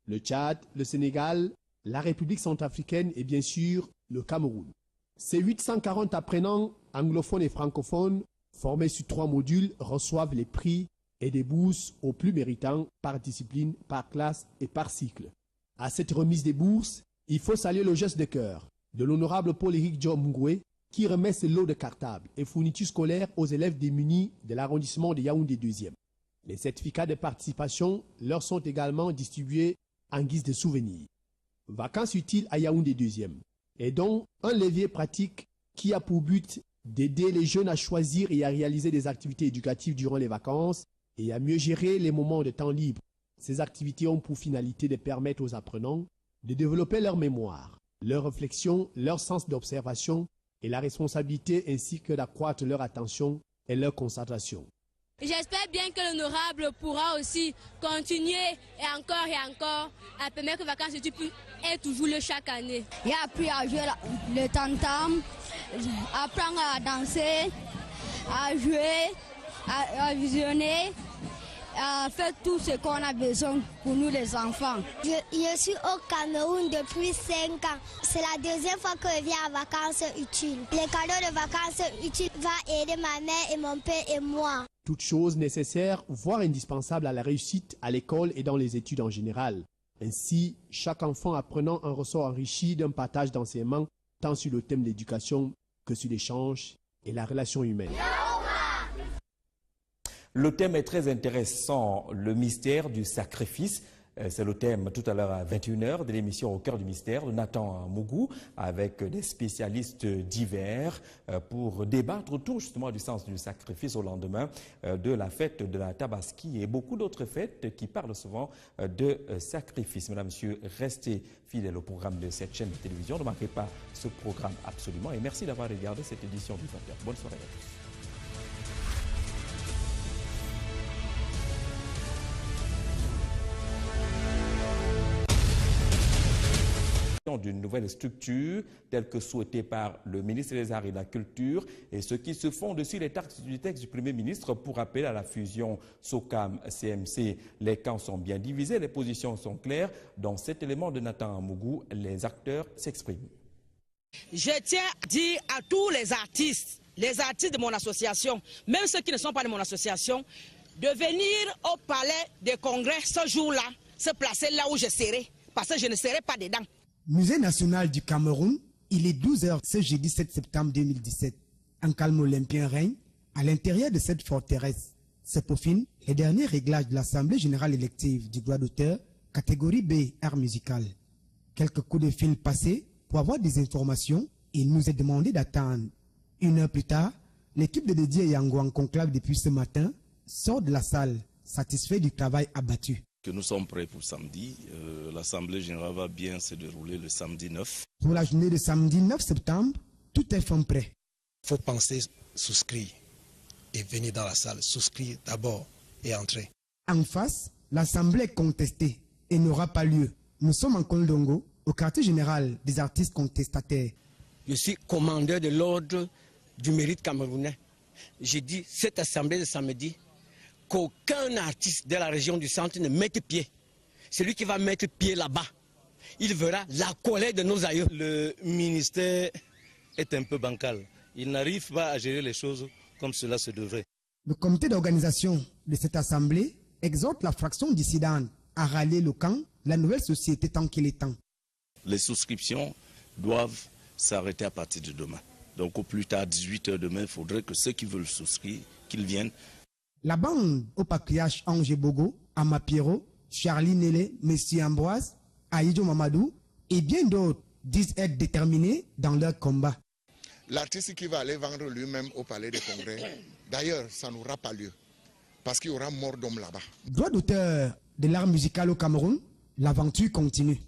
Le Tchad, le Sénégal, la République centrafricaine et bien sûr le Cameroun. Ces 840 apprenants anglophones et francophones, formés sur 3 modules, reçoivent les prix et des bourses aux plus méritants par discipline, par classe et par cycle. À cette remise des bourses, il faut saluer le geste de cœur de l'honorable Paul-Éric Djomgwe qui remet ce lot de cartables et fournitures scolaires aux élèves démunis de l'arrondissement de Yaoundé 2e. Les certificats de participation leur sont également distribués en guise de souvenir. Vacances utiles à Yaoundé 2e et donc un levier pratique qui a pour but d'aider les jeunes à choisir et à réaliser des activités éducatives durant les vacances et à mieux gérer les moments de temps libre. Ces activités ont pour finalité de permettre aux apprenants de développer leur mémoire, leur réflexion, leur sens d'observation et la responsabilité ainsi que d'accroître leur attention et leur concentration. J'espère bien que l'honorable pourra aussi continuer et encore à permettre que les vacances études aient toujours lieu chaque année. J'ai appris à jouer le tam-tam, apprendre à danser, à jouer, à visionner, à faire tout ce qu'on a besoin pour nous les enfants. Je suis au Cameroun depuis 5 ans. C'est la deuxième fois que je viens en vacances utiles. Les cadeaux de vacances utiles vont aider ma mère et mon père et moi. Toutes choses nécessaires, voire indispensables à la réussite à l'école et dans les études en général. Ainsi, chaque enfant apprenant en ressort enrichi d'un partage d'enseignements, tant sur le thème de l'éducation que sur l'échange et la relation humaine. Le thème est très intéressant, le mystère du sacrifice. C'est le thème tout à l'heure à 21h de l'émission Au cœur du mystère de Nathan Mougou avec des spécialistes divers pour débattre autour justement du sens du sacrifice au lendemain de la fête de la Tabaski et beaucoup d'autres fêtes qui parlent souvent de sacrifice. Mesdames, Messieurs, restez fidèles au programme de cette chaîne de télévision. Ne manquez pas ce programme absolument et merci d'avoir regardé cette édition du 20h. Bonne soirée à tous. D'une nouvelle structure telle que souhaitée par le ministre des Arts et de la Culture et ceux qui se font dessus les textes du Premier ministre pour appeler à la fusion SOCAM-CMC. Les camps sont bien divisés, les positions sont claires. Dans cet élément de Nathan Mougou, les acteurs s'expriment. Je tiens à dire à tous les artistes de mon association, même ceux qui ne sont pas de mon association, de venir au palais des congrès ce jour-là, se placer là où je serai, parce que je ne serai pas dedans. Musée national du Cameroun, il est 12h ce jeudi 7 septembre 2017. Un calme olympien règne à l'intérieur de cette forteresse. Se peaufinent les derniers réglages de l'Assemblée générale élective du droit d'auteur, catégorie B, art musical. Quelques coups de fil passés pour avoir des informations, il nous est demandé d'attendre. 1 heure plus tard, l'équipe de Didier Yango en conclave depuis ce matin sort de la salle, satisfait du travail abattu. Que nous sommes prêts pour samedi. L'Assemblée générale va bien se dérouler le samedi 9. Pour la journée de samedi 9 septembre, tout est fin prêt. Il faut penser, souscrire et venir dans la salle. Souscrire d'abord et entrer. En face, l'Assemblée est contestée et n'aura pas lieu. Nous sommes en Kondongo, au quartier général des artistes contestataires. Je suis commandeur de l'ordre du mérite camerounais. J'ai dit cette assemblée de samedi, qu'aucun artiste de la région du centre ne mette pied. Celui qui va mettre pied là-bas, il verra la colère de nos aïeux. Le ministère est un peu bancal. Il n'arrive pas à gérer les choses comme cela se devrait. Le comité d'organisation de cette assemblée exhorte la fraction dissidente à rallier le camp, la nouvelle société tant qu'il est temps. Les souscriptions doivent s'arrêter à partir de demain. Donc au plus tard, 18h demain, il faudrait que ceux qui veulent souscrire, qu'ils viennent. La bande au patriarche Ange Bogo, Amapiero, Charlie Nélé, Messie Ambroise, Aïdjo Mamadou et bien d'autres disent être déterminés dans leur combat. L'artiste qui va aller vendre lui-même au palais des congrès, d'ailleurs, ça n'aura pas lieu, parce qu'il y aura mort d'homme là-bas. Droit d'auteur de l'art musical au Cameroun, l'aventure continue.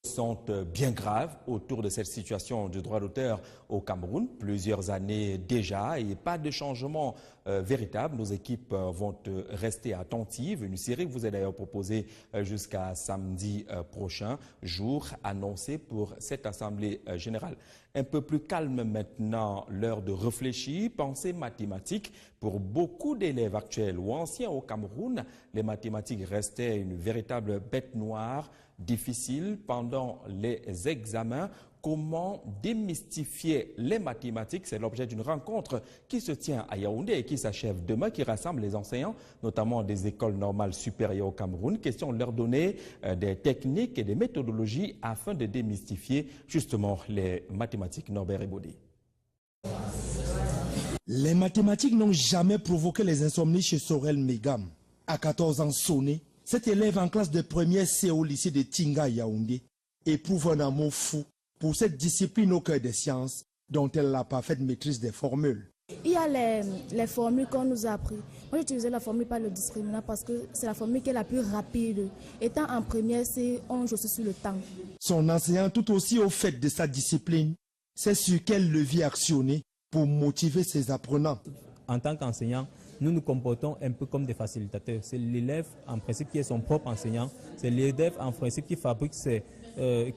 Sont bien graves autour de cette situation du droit d'auteur au Cameroun, plusieurs années déjà et pas de changement véritable. Nos équipes vont rester attentives. Une série vous est d'ailleurs proposée jusqu'à samedi prochain, jour annoncé pour cette Assemblée générale. Un peu plus calme maintenant, l'heure de réfléchir, penser mathématiques. Pour beaucoup d'élèves actuels ou anciens au Cameroun, les mathématiques restaient une véritable bête noire, difficile pendant les examens. Comment démystifier les mathématiques? C'est l'objet d'une rencontre qui se tient à Yaoundé et qui s'achève demain, qui rassemble les enseignants, notamment des écoles normales supérieures au Cameroun. Question de leur donner des techniques et des méthodologies afin de démystifier justement les mathématiques. Norbert Ebodé. Les mathématiques n'ont jamais provoqué les insomnies chez Sorel Megam. À 14 ans sonné, cet élève en classe de première C au lycée de Tinga Yaoundé éprouve un amour fou pour cette discipline au cœur des sciences dont elle a la parfaite maîtrise des formules. Il y a les formules qu'on nous a appris. Moi, j'ai utilisé la formule par le discriminant parce que c'est la formule qui est la plus rapide. Étant en première C, on joue aussi sur le temps. Son enseignant, tout aussi au fait de sa discipline, sait sur quel levier actionner pour motiver ses apprenants. En tant qu'enseignant, nous nous comportons un peu comme des facilitateurs. C'est l'élève en principe qui est son propre enseignant, c'est l'élève en principe qui fabrique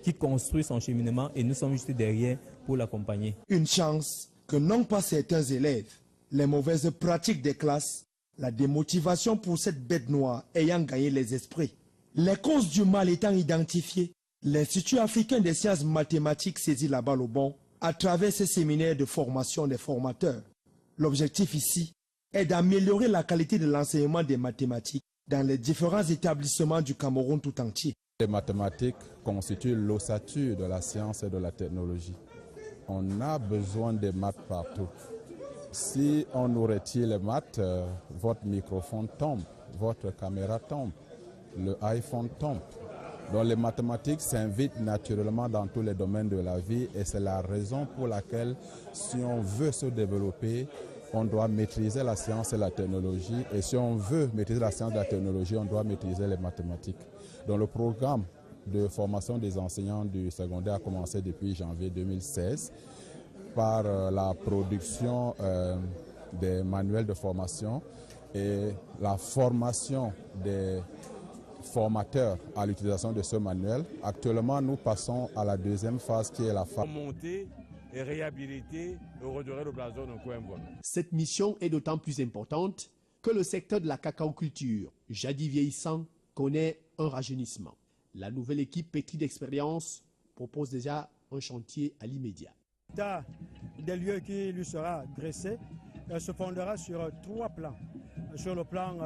qui construit son cheminement et nous sommes juste derrière pour l'accompagner. Une chance que n'ont pas certains élèves. Les mauvaises pratiques des classes, la démotivation pour cette bête noire ayant gagné les esprits. Les causes du mal étant identifiées, l'Institut africain des sciences mathématiques saisit la balle au bon à travers ces séminaires de formation des formateurs. L'objectif ici est d'améliorer la qualité de l'enseignement des mathématiques dans les différents établissements du Cameroun tout entier. Les mathématiques constituent l'ossature de la science et de la technologie. On a besoin des maths partout. Si on nous retire les maths, votre microphone tombe, votre caméra tombe, le iPhone tombe. Donc les mathématiques s'invitent naturellement dans tous les domaines de la vie et c'est la raison pour laquelle si on veut se développer, on doit maîtriser la science et la technologie. Et si on veut maîtriser la science et la technologie, on doit maîtriser les mathématiques. Donc le programme de formation des enseignants du secondaire a commencé depuis janvier 2016 par la production des manuels de formation et la formation des formateurs à l'utilisation de ce manuel. Actuellement, nous passons à la deuxième phase qui est la phase. Monter et réhabiliter et redorer le blason de Coimbo. Cette mission est d'autant plus importante que le secteur de la cacaoculture, jadis vieillissant, connaît un rajeunissement. La nouvelle équipe pétrie d'expérience propose déjà un chantier à l'immédiat. L'état des lieux qui lui sera dressé se fondera sur 3 plans. Sur le plan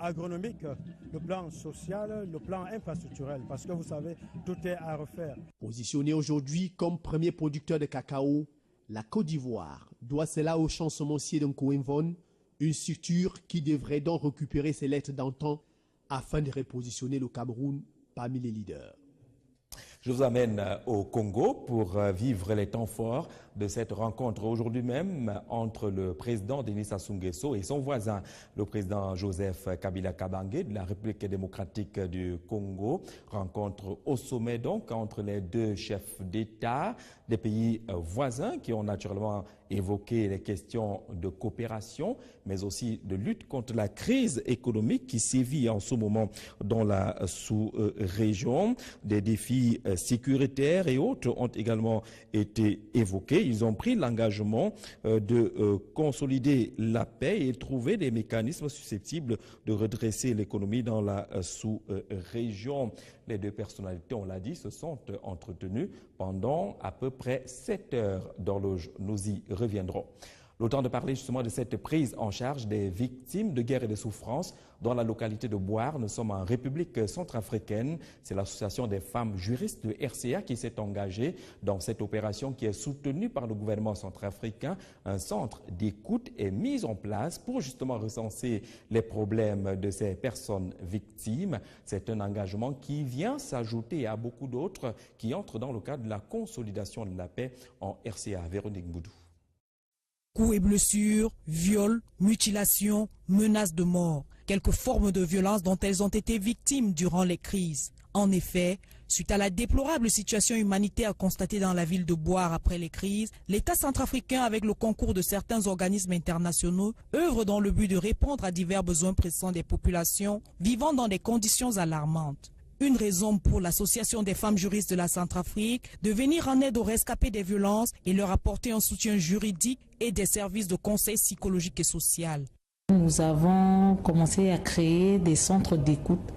agronomique, le plan social, le plan infrastructurel, parce que vous savez, tout est à refaire. Positionnée aujourd'hui comme premier producteur de cacao, la Côte d'Ivoire doit cela au champ semencier d'un Coimvon, une structure qui devrait donc récupérer ses lettres d'antan afin de repositionner le Cameroun parmi les leaders. Je vous amène au Congo pour vivre les temps forts de cette rencontre aujourd'hui même entre le président Denis Sassou Nguesso et son voisin, le président Joseph Kabila Kabange de la République démocratique du Congo. Rencontre au sommet donc entre les deux chefs d'État des pays voisins qui ont naturellement évoqué les questions de coopération, mais aussi de lutte contre la crise économique qui sévit en ce moment dans la sous-région. Des défis sécuritaires et autres ont également été évoqués. Ils ont pris l'engagement de consolider la paix et trouver des mécanismes susceptibles de redresser l'économie dans la sous-région. Les deux personnalités, on l'a dit, se sont entretenues pendant à peu près 7 heures d'horloge. Nous y reviendrons. Le temps de parler justement de cette prise en charge des victimes de guerre et de souffrance dans la localité de Boire. Nous sommes en République centrafricaine. C'est l'association des femmes juristes de RCA qui s'est engagée dans cette opération qui est soutenue par le gouvernement centrafricain. Un centre d'écoute est mis en place pour justement recenser les problèmes de ces personnes victimes. C'est un engagement qui vient s'ajouter à beaucoup d'autres qui entrent dans le cadre de la consolidation de la paix en RCA. Véronique Boudou. Coups et blessures, viols, mutilations, menaces de mort. Quelques formes de violence dont elles ont été victimes durant les crises. En effet, suite à la déplorable situation humanitaire constatée dans la ville de Boire après les crises, l'État centrafricain, avec le concours de certains organismes internationaux, œuvre dans le but de répondre à divers besoins pressants des populations vivant dans des conditions alarmantes. Une raison pour l'Association des femmes juristes de la Centrafrique de venir en aide aux rescapés des violences et leur apporter un soutien juridique et des services de conseil psychologique et social. Nous avons commencé à créer des centres d'écoute.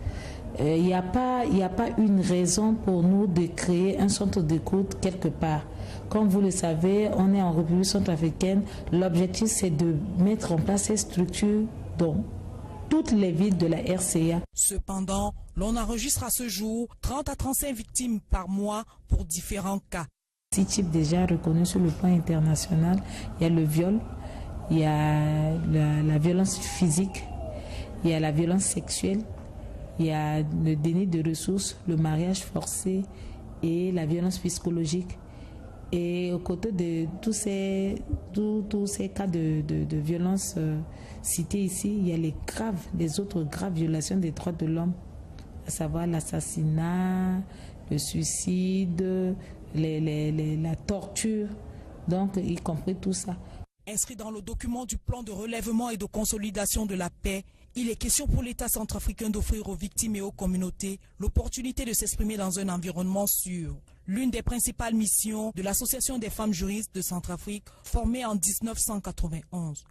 Il n'y a pas une raison pour nous de créer un centre d'écoute quelque part. Comme vous le savez, on est en République centrafricaine. L'objectif, c'est de mettre en place ces structures dont toutes les villes de la RCA. Cependant, l'on enregistre à ce jour 30 à 35 victimes par mois pour différents cas. 6 types déjà reconnus sur le plan international. Il y a le viol, il y a la violence physique, il y a la violence sexuelle, il y a le déni de ressources, le mariage forcé et la violence psychologique. Et aux côtés de tous ces cas de violence cités ici, il y a les autres graves violations des droits de l'homme, à savoir l'assassinat, le suicide, la torture, donc y compris tout ça. Inscrit dans le document du plan de relèvement et de consolidation de la paix, il est question pour l'État centrafricain d'offrir aux victimes et aux communautés l'opportunité de s'exprimer dans un environnement sûr. L'une des principales missions de l'Association des femmes juristes de Centrafrique, formée en 1991.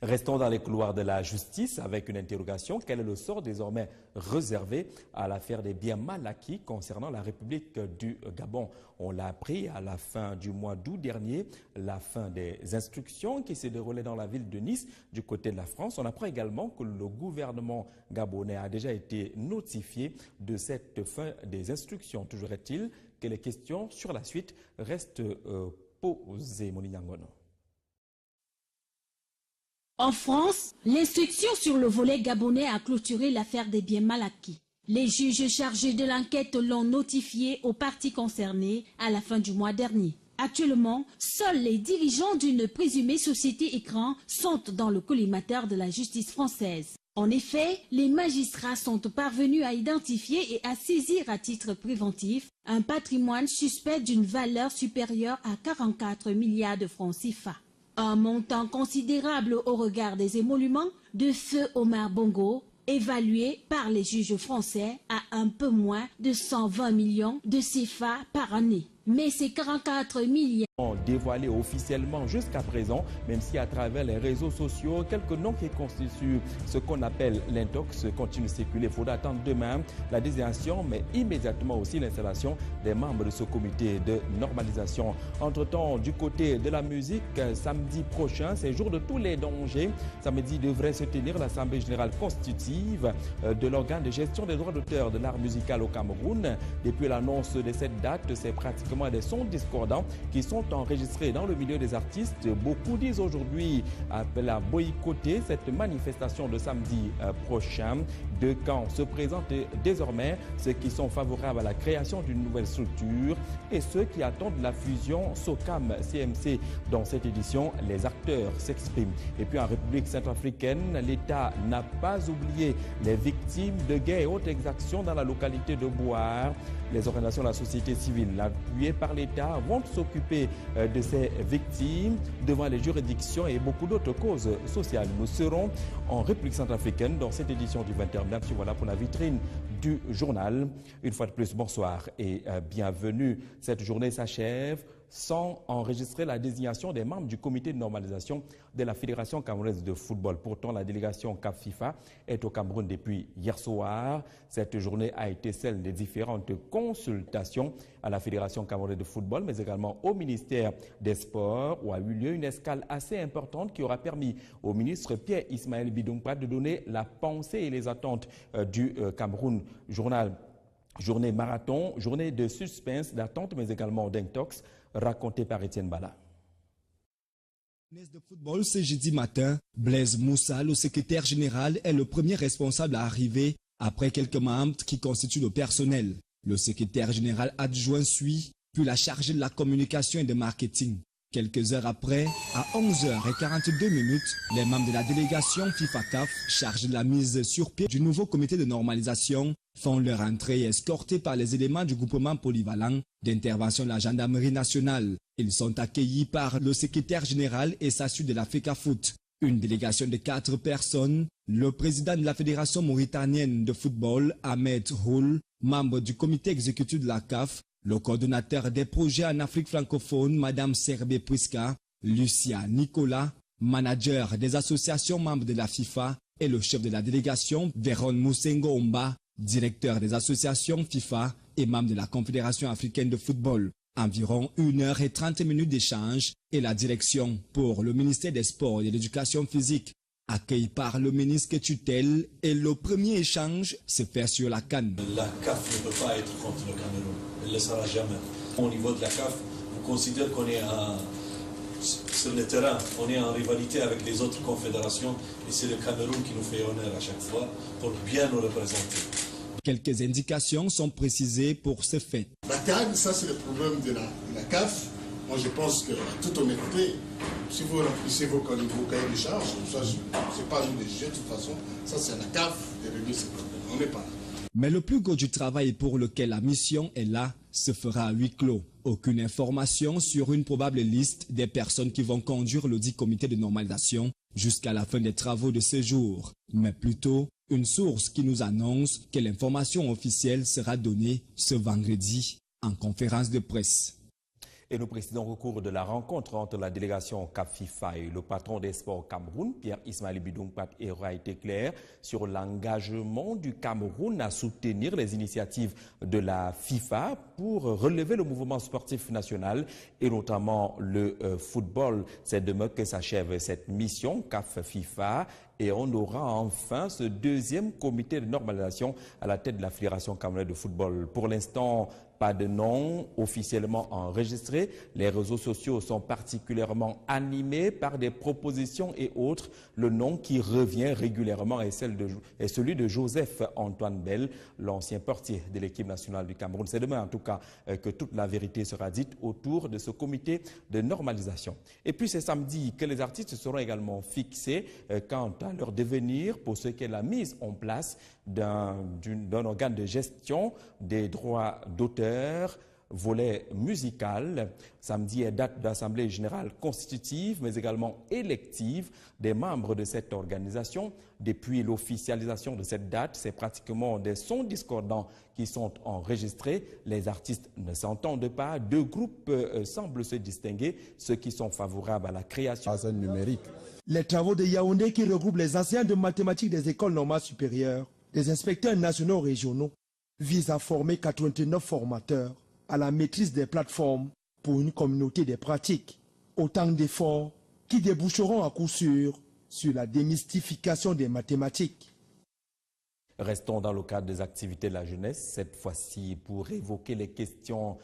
Restons dans les couloirs de la justice avec une interrogation. Quel est le sort désormais réservé à l'affaire des biens mal acquis concernant la République du Gabon? On l'a appris à la fin du mois d'août dernier, la fin des instructions qui s'est déroulée dans la ville de Nice du côté de la France. On apprend également que le gouvernement gabonais a déjà été notifié de cette fin des instructions. Toujours est-il que les questions sur la suite restent posées. Moniangono. En France, l'instruction sur le volet gabonais a clôturé l'affaire des biens mal acquis. Les juges chargés de l'enquête l'ont notifié aux parties concernées à la fin du mois dernier. Actuellement, seuls les dirigeants d'une présumée société écran sont dans le collimateur de la justice française. En effet, les magistrats sont parvenus à identifier et à saisir à titre préventif un patrimoine suspect d'une valeur supérieure à 44 milliards de francs CFA. Un montant considérable au regard des émoluments de feu Omar Bongo, évalué par les juges français à un peu moins de 120 millions de CFA par année. Mais ces 44 milliards dévoilés officiellement jusqu'à présent, même si à travers les réseaux sociaux, quelques noms qui constituent ce qu'on appelle l'intox continuent de circuler. Il faudra attendre demain la désignation, mais immédiatement aussi l'installation des membres de ce comité de normalisation. Entre-temps, du côté de la musique, samedi prochain, c'est jour de tous les dangers. Samedi devrait se tenir l'Assemblée générale constitutive de l'organe de gestion des droits d'auteur de l'art musical au Cameroun. Depuis l'annonce de cette date, c'est pratiquement des sons discordants qui sont enregistrés dans le milieu des artistes. Beaucoup disent aujourd'hui appeler à boycotter cette manifestation de samedi prochain. Deux camps se présentent désormais, ceux qui sont favorables à la création d'une nouvelle structure et ceux qui attendent la fusion SOCAM-CMC. Dans cette édition, les acteurs s'expriment. Et puis en République centrafricaine, l'État n'a pas oublié les victimes de guerre et autres exactions dans la localité de Boar. Les organisations de la société civile, appuyées par l'État, vont s'occuper de ces victimes devant les juridictions et beaucoup d'autres causes sociales. Nous serons en République centrafricaine dans cette édition du 21 mars. Voilà pour la vitrine du journal. Une fois de plus, bonsoir et bienvenue. Cette journée s'achève sans enregistrer la désignation des membres du comité de normalisation de la Fédération camerounaise de football. Pourtant, la délégation CAF FIFA est au Cameroun depuis hier soir. Cette journée a été celle des différentes consultations à la Fédération camerounaise de football, mais également au ministère des Sports, où a eu lieu une escale assez importante qui aura permis au ministre Pierre Ismaël Bidongpa de donner la pensée et les attentes du Cameroun. Journée marathon, journée de suspense, d'attente, mais également d'intox, raconté par Étienne Bala. De football, ce jeudi matin, Blaise Moussa, le secrétaire général, est le premier responsable à arriver après quelques membres qui constituent le personnel. Le secrétaire général adjoint suit, puis la chargée de la communication et de marketing. Quelques heures après, à 11h42, les membres de la délégation FIFA-CAF, chargés de la mise sur pied du nouveau comité de normalisation, font leur entrée escortés par les éléments du groupement polyvalent d'intervention de la gendarmerie nationale. Ils sont accueillis par le secrétaire général et s'assurent de la FECAFOOT. Une délégation de 4 personnes, le président de la Fédération mauritanienne de football, Ahmed Houl, membre du comité exécutif de la CAF, le coordonnateur des projets en Afrique francophone, Madame Serbé Priska, Lucia Nicolas, manager des associations membres de la FIFA, et le chef de la délégation, Véron Moussengo Omba, directeur des associations FIFA et membre de la Confédération africaine de football. Environ 1h30 d'échange et la direction pour le ministère des Sports et de l'Éducation physique. Accueilli par le ministre tutelle et le premier échange se fait sur la CAN. La CAF ne peut pas être contre le Cameroun, elle ne le sera jamais. Au niveau de la CAF, on considère qu'on est sur le terrain, on est en rivalité avec les autres confédérations et c'est le Cameroun qui nous fait honneur à chaque fois pour bien nous représenter. Quelques indications sont précisées pour ce fait. La CAN, ça c'est le problème de la CAF. Moi je pense que, toute honnêteté, si vous remplissez vos cahiers de charges, ça c'est pas à nous de juger de toute façon, ça c'est la CAF de régler ces problèmes, on n'est pas là. Mais le plus gros du travail pour lequel la mission est là se fera à huis clos. Aucune information sur une probable liste des personnes qui vont conduire le dit comité de normalisation jusqu'à la fin des travaux de ce jour, mais plutôt une source qui nous annonce que l'information officielle sera donnée ce vendredi en conférence de presse. Et nous précisons au cours de la rencontre entre la délégation CAF-FIFA et le patron des sports Cameroun, Pierre-Ismaël Bidong-Pat, aura été clair sur l'engagement du Cameroun à soutenir les initiatives de la FIFA pour relever le mouvement sportif national et notamment le football. C'est demain que s'achève cette mission CAF-FIFA. Et on aura enfin ce deuxième comité de normalisation à la tête de la Fédération camerounaise de football. Pour l'instant, pas de nom officiellement enregistré. Les réseaux sociaux sont particulièrement animés par des propositions et autres. Le nom qui revient régulièrement est celui de Joseph Antoine Bell, l'ancien portier de l'équipe nationale du Cameroun. C'est demain en tout cas que toute la vérité sera dite autour de ce comité de normalisation. Et puis c'est samedi que les artistes seront également fixés quant à leur devenir pour ce qui est la mise en place d'un organe de gestion des droits d'auteur, volet musical. Samedi est date d'assemblée générale constitutive, mais également élective des membres de cette organisation. Depuis l'officialisation de cette date, c'est pratiquement des sons discordants qui sont enregistrés. Les artistes ne s'entendent pas. Deux groupes semblent se distinguer, ceux qui sont favorables à la création numérique. Les travaux de Yaoundé qui regroupent les enseignants de mathématiques des écoles normales supérieures, des inspecteurs nationaux régionaux, visent à former 89 formateurs à la maîtrise des plateformes pour une communauté des pratiques. Autant d'efforts qui déboucheront à coup sûr sur la démystification des mathématiques. Restons dans le cadre des activités de la jeunesse, cette fois-ci pour évoquer les questions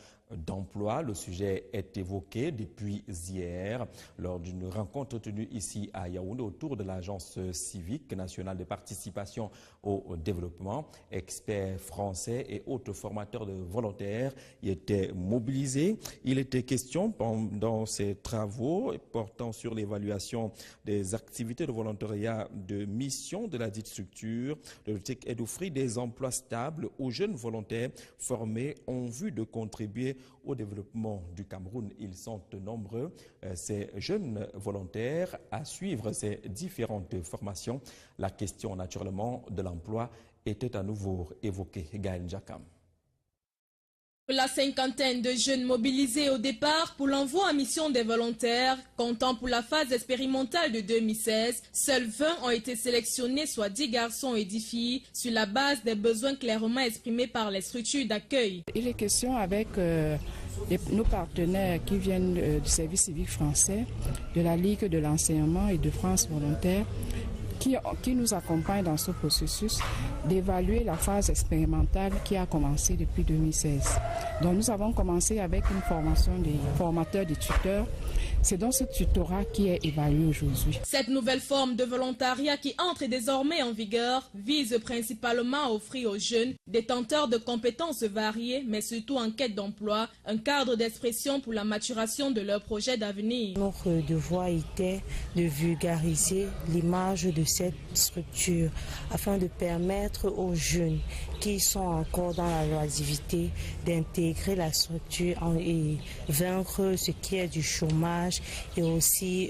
d'emploi. Le sujet est évoqué depuis hier lors d'une rencontre tenue ici à Yaoundé autour de l'Agence civique nationale de participation au développement. Experts français et autres formateurs de volontaires y étaient mobilisés. Il était question pendant ces travaux portant sur l'évaluation des activités de volontariat de mission de la dite structure. L'objectif est d'offrir des emplois stables aux jeunes volontaires formés en vue de contribuer au développement du Cameroun. Ils sont nombreux, ces jeunes volontaires, à suivre ces différentes formations. La question naturellement de l'emploi était à nouveau évoquée. Gaël Jakam. La cinquantaine de jeunes mobilisés au départ pour l'envoi en mission des volontaires, comptant pour la phase expérimentale de 2016, seuls 20 ont été sélectionnés, soit 10 garçons et 10 filles, sur la base des besoins clairement exprimés par les structures d'accueil. Il est question avec nos partenaires qui viennent du service civique français, de la Ligue de l'enseignement et de France volontaire, qui nous accompagne dans ce processus d'évaluer la phase expérimentale qui a commencé depuis 2016. Donc nous avons commencé avec une formation des formateurs, des tuteurs. C'est donc ce tutorat qui est évalué aujourd'hui. Cette nouvelle forme de volontariat qui entre désormais en vigueur vise principalement à offrir aux jeunes détenteurs de compétences variées, mais surtout en quête d'emploi, un cadre d'expression pour la maturation de leurs projets d'avenir. Notre devoir était de vulgariser l'image de cette structure afin de permettre aux jeunes qui sont encore dans la loisivité d'intégrer la structure et vaincre ce qui est du chômage et aussi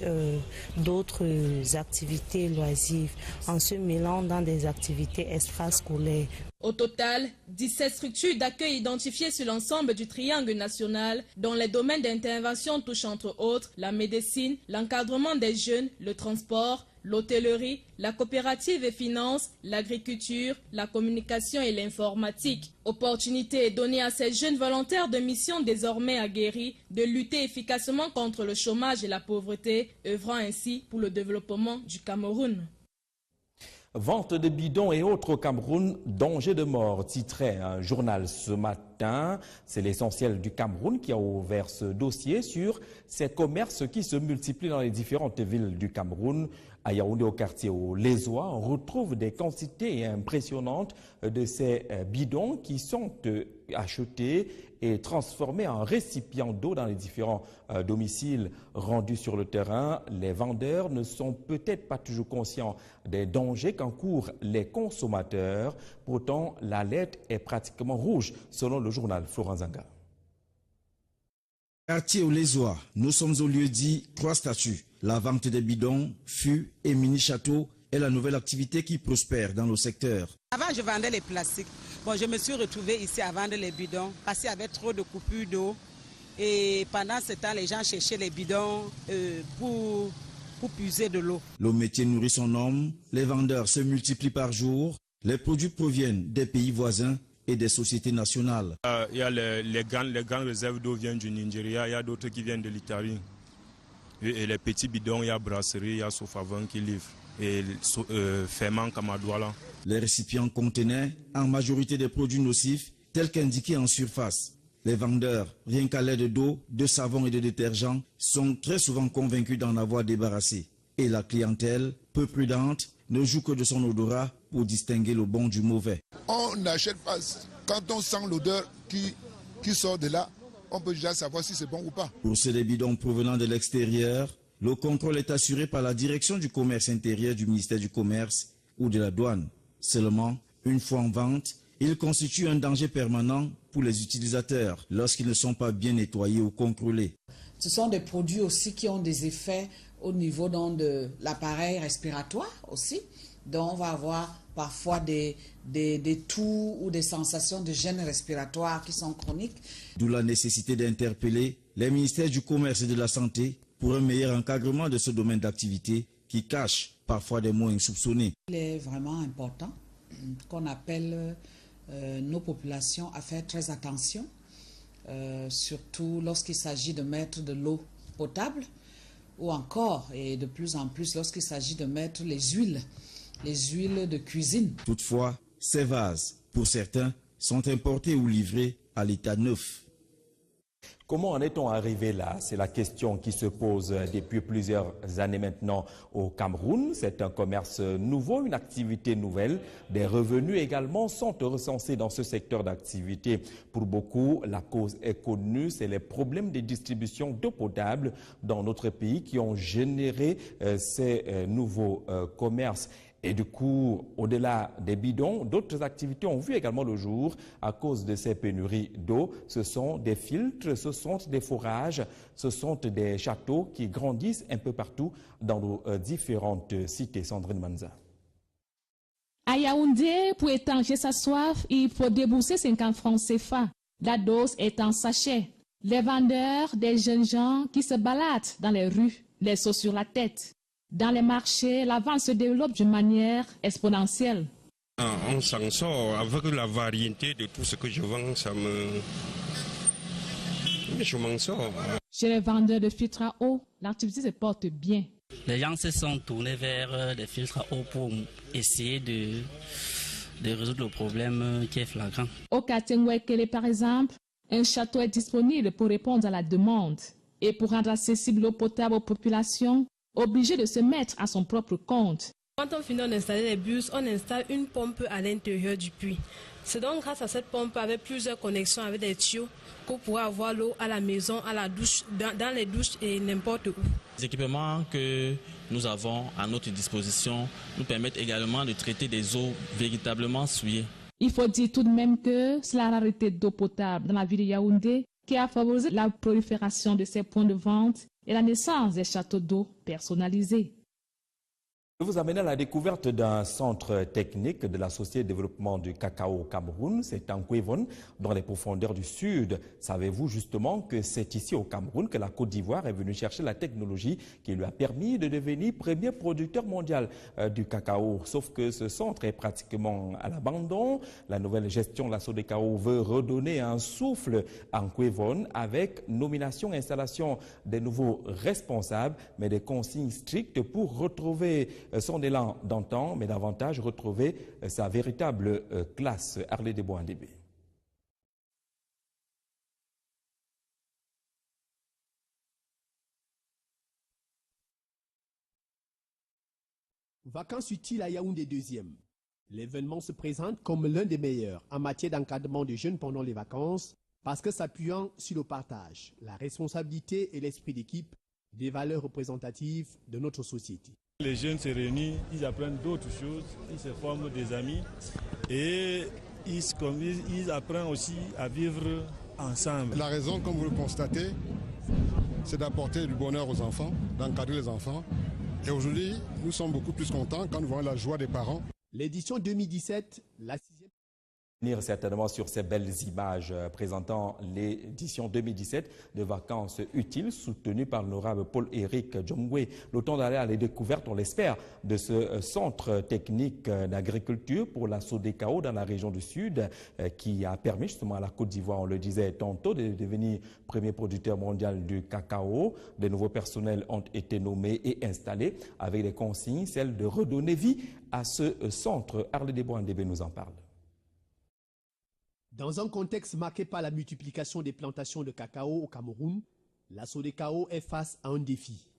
d'autres activités loisives en se mêlant dans des activités extrascolaires. Au total, 17 structures d'accueil identifiées sur l'ensemble du triangle national, dont les domaines d'intervention touchent entre autres la médecine, l'encadrement des jeunes, le transport, l'hôtellerie, la coopérative et finances, l'agriculture, la communication et l'informatique. Opportunité est donnée à ces jeunes volontaires de mission désormais aguerris de lutter efficacement contre le chômage et la pauvreté, œuvrant ainsi pour le développement du Cameroun. Vente de bidons et autres au Cameroun, danger de mort, titrait un journal ce matin. C'est l'essentiel du Cameroun qui a ouvert ce dossier sur ces commerces qui se multiplient dans les différentes villes du Cameroun. À Yaoundé, au quartier au Lézois, on retrouve des quantités impressionnantes de ces bidons qui sont achetés et transformés en récipients d'eau dans les différents domiciles rendus sur le terrain. Les vendeurs ne sont peut-être pas toujours conscients des dangers qu'encourent les consommateurs. Pourtant, l'alerte est pratiquement rouge, selon le journal Florent Zanga. Quartier Olézois, nous sommes au lieu dit 3 statuts. La vente des bidons, fûts et mini-châteaux est la nouvelle activité qui prospère dans le secteur. Avant, je vendais les plastiques. Bon, je me suis retrouvée ici à vendre les bidons parce qu'il y avait trop de coupures d'eau. Et pendant ce temps, les gens cherchaient les bidons pour puiser de l'eau. Le métier nourrit son homme, les vendeurs se multiplient par jour, les produits proviennent des pays voisins et des sociétés nationales. Il y a les grandes réserves d'eau viennent du Nigeria, il y a d'autres qui viennent de l'Italie. Et les petits bidons, il y a brasserie, il y a Sofavon qui livre. Et Ferment Kamadouala. Les récipients contenaient en majorité des produits nocifs tels qu'indiqués en surface. Les vendeurs, rien qu'à l'aide d'eau, de savon et de détergents, sont très souvent convaincus d'en avoir débarrassé. Et la clientèle, peu prudente, ne joue que de son odorat pour distinguer le bon du mauvais. On n'achète pas, quand on sent l'odeur qui sort de là, on peut déjà savoir si c'est bon ou pas. Pour ces bidons provenant de l'extérieur, le contrôle est assuré par la direction du commerce intérieur du ministère du Commerce ou de la douane. Seulement, une fois en vente, ils constituent un danger permanent pour les utilisateurs lorsqu'ils ne sont pas bien nettoyés ou contrôlés. Ce sont des produits aussi qui ont des effets au niveau de l'appareil respiratoire aussi. Donc on va avoir parfois des toux ou des sensations de gêne respiratoire qui sont chroniques. D'où la nécessité d'interpeller les ministères du Commerce et de la Santé pour un meilleur encadrement de ce domaine d'activité qui cache parfois des mots insoupçonnés. Il est vraiment important qu'on appelle nos populations à faire très attention, surtout lorsqu'il s'agit de mettre de l'eau potable ou encore, et de plus en plus, lorsqu'il s'agit de mettre les huiles de cuisine. Toutefois, ces vases, pour certains, sont importés ou livrés à l'état neuf. Comment en est-on arrivé là? C'est la question qui se pose depuis plusieurs années maintenant au Cameroun. C'est un commerce nouveau, une activité nouvelle. Des revenus également sont recensés dans ce secteur d'activité. Pour beaucoup, la cause est connue, c'est les problèmes de distribution d'eau potable dans notre pays qui ont généré ces nouveaux commerces. Et du coup, au-delà des bidons, d'autres activités ont vu également le jour à cause de ces pénuries d'eau. Ce sont des filtres, ce sont des forages, ce sont des châteaux qui grandissent un peu partout dans nos différentes cités. Sandrine Manza. À Yaoundé, pour étancher sa soif, il faut débourser 50 francs CFA. La dose est en sachet. Les vendeurs, des jeunes gens qui se baladent dans les rues, les seaux sur la tête. Dans les marchés, la vente se développe d'une manière exponentielle. On s'en sort avec la variété de tout ce que je vends, je m'en sors. Chez les vendeurs de filtres à eau, l'activité se porte bien. Les gens se sont tournés vers des filtres à eau pour essayer de résoudre le problème qui est flagrant. Au quartier Nwekele, par exemple, un château est disponible pour répondre à la demande. Et pour rendre accessible l'eau potable aux populations, obligé de se mettre à son propre compte. Quand on finit d'installer les bus, on installe une pompe à l'intérieur du puits. C'est donc grâce à cette pompe avec plusieurs connexions avec des tuyaux qu'on pourra avoir l'eau à la maison, à la douche, dans les douches et n'importe où. Les équipements que nous avons à notre disposition nous permettent également de traiter des eaux véritablement souillées. Il faut dire tout de même que c'est la rareté d'eau potable dans la ville de Yaoundé qui a favorisé la prolifération de ces points de vente et la naissance des châteaux d'eau personnalisés. Je vous amène à la découverte d'un centre technique de la Société de développement du cacao au Cameroun. C'est en Kwevon, dans les profondeurs du sud. Savez-vous justement que c'est ici au Cameroun que la Côte d'Ivoire est venue chercher la technologie qui lui a permis de devenir premier producteur mondial du cacao. Sauf que ce centre est pratiquement à l'abandon. La nouvelle gestion de la SODECAO veut redonner un souffle en Kwevon avec nomination et installation des nouveaux responsables, mais des consignes strictes pour retrouver son élan d'antan, mais davantage retrouver sa véritable classe. Arlé de Boandébé. Vacances utiles à Yaoundé 2e. L'événement se présente comme l'un des meilleurs en matière d'encadrement des jeunes pendant les vacances parce que s'appuyant sur le partage, la responsabilité et l'esprit d'équipe, des valeurs représentatives de notre société. Les jeunes se réunissent, ils apprennent d'autres choses, ils se forment des amis et ils apprennent aussi à vivre ensemble. La raison, comme vous le constatez, c'est d'apporter du bonheur aux enfants, d'encadrer les enfants. Et aujourd'hui, nous sommes beaucoup plus contents quand nous voyons la joie des parents. L'édition 2017, la 6e... Certainement sur ces belles images présentant l'édition 2017 de vacances utiles soutenues par l'honorable Paul-Éric Djongwe. Le temps d'aller à la découverte, on l'espère, de ce centre technique d'agriculture pour la SODECAO dans la région du Sud qui a permis justement à la Côte d'Ivoire, on le disait tantôt, de devenir premier producteur mondial du cacao. De nouveaux personnels ont été nommés et installés avec des consignes, celle de redonner vie à ce centre. Arlé Desbois-Ndébé nous en parle. Dans un contexte marqué par la multiplication des plantations de cacao au Cameroun, la SODECAO est face à un défi,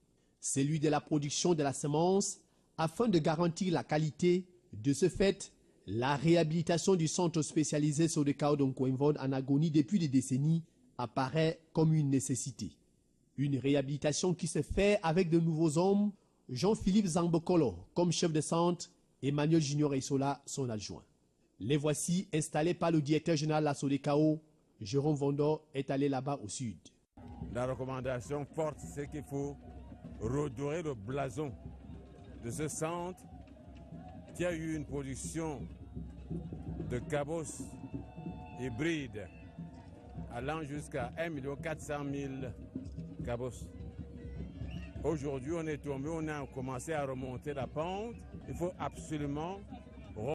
celui de la production de la semence afin de garantir la qualité. De ce fait, la réhabilitation du centre spécialisé SODECAO d'Onkoinvod en agonie depuis des décennies apparaît comme une nécessité. Une réhabilitation qui se fait avec de nouveaux hommes, Jean-Philippe Zambokolo comme chef de centre, Emmanuel Junior Isola son adjoint. Les voici installés par le directeur général de la SODECAO. Jérôme Vondo est allé là-bas au sud. La recommandation forte, c'est qu'il faut redorer le blason de ce centre qui a eu une production de cabos hybrides allant jusqu'à 1 400 000 cabos. Aujourd'hui, on est tombé, on a commencé à remonter la pente. Il faut absolument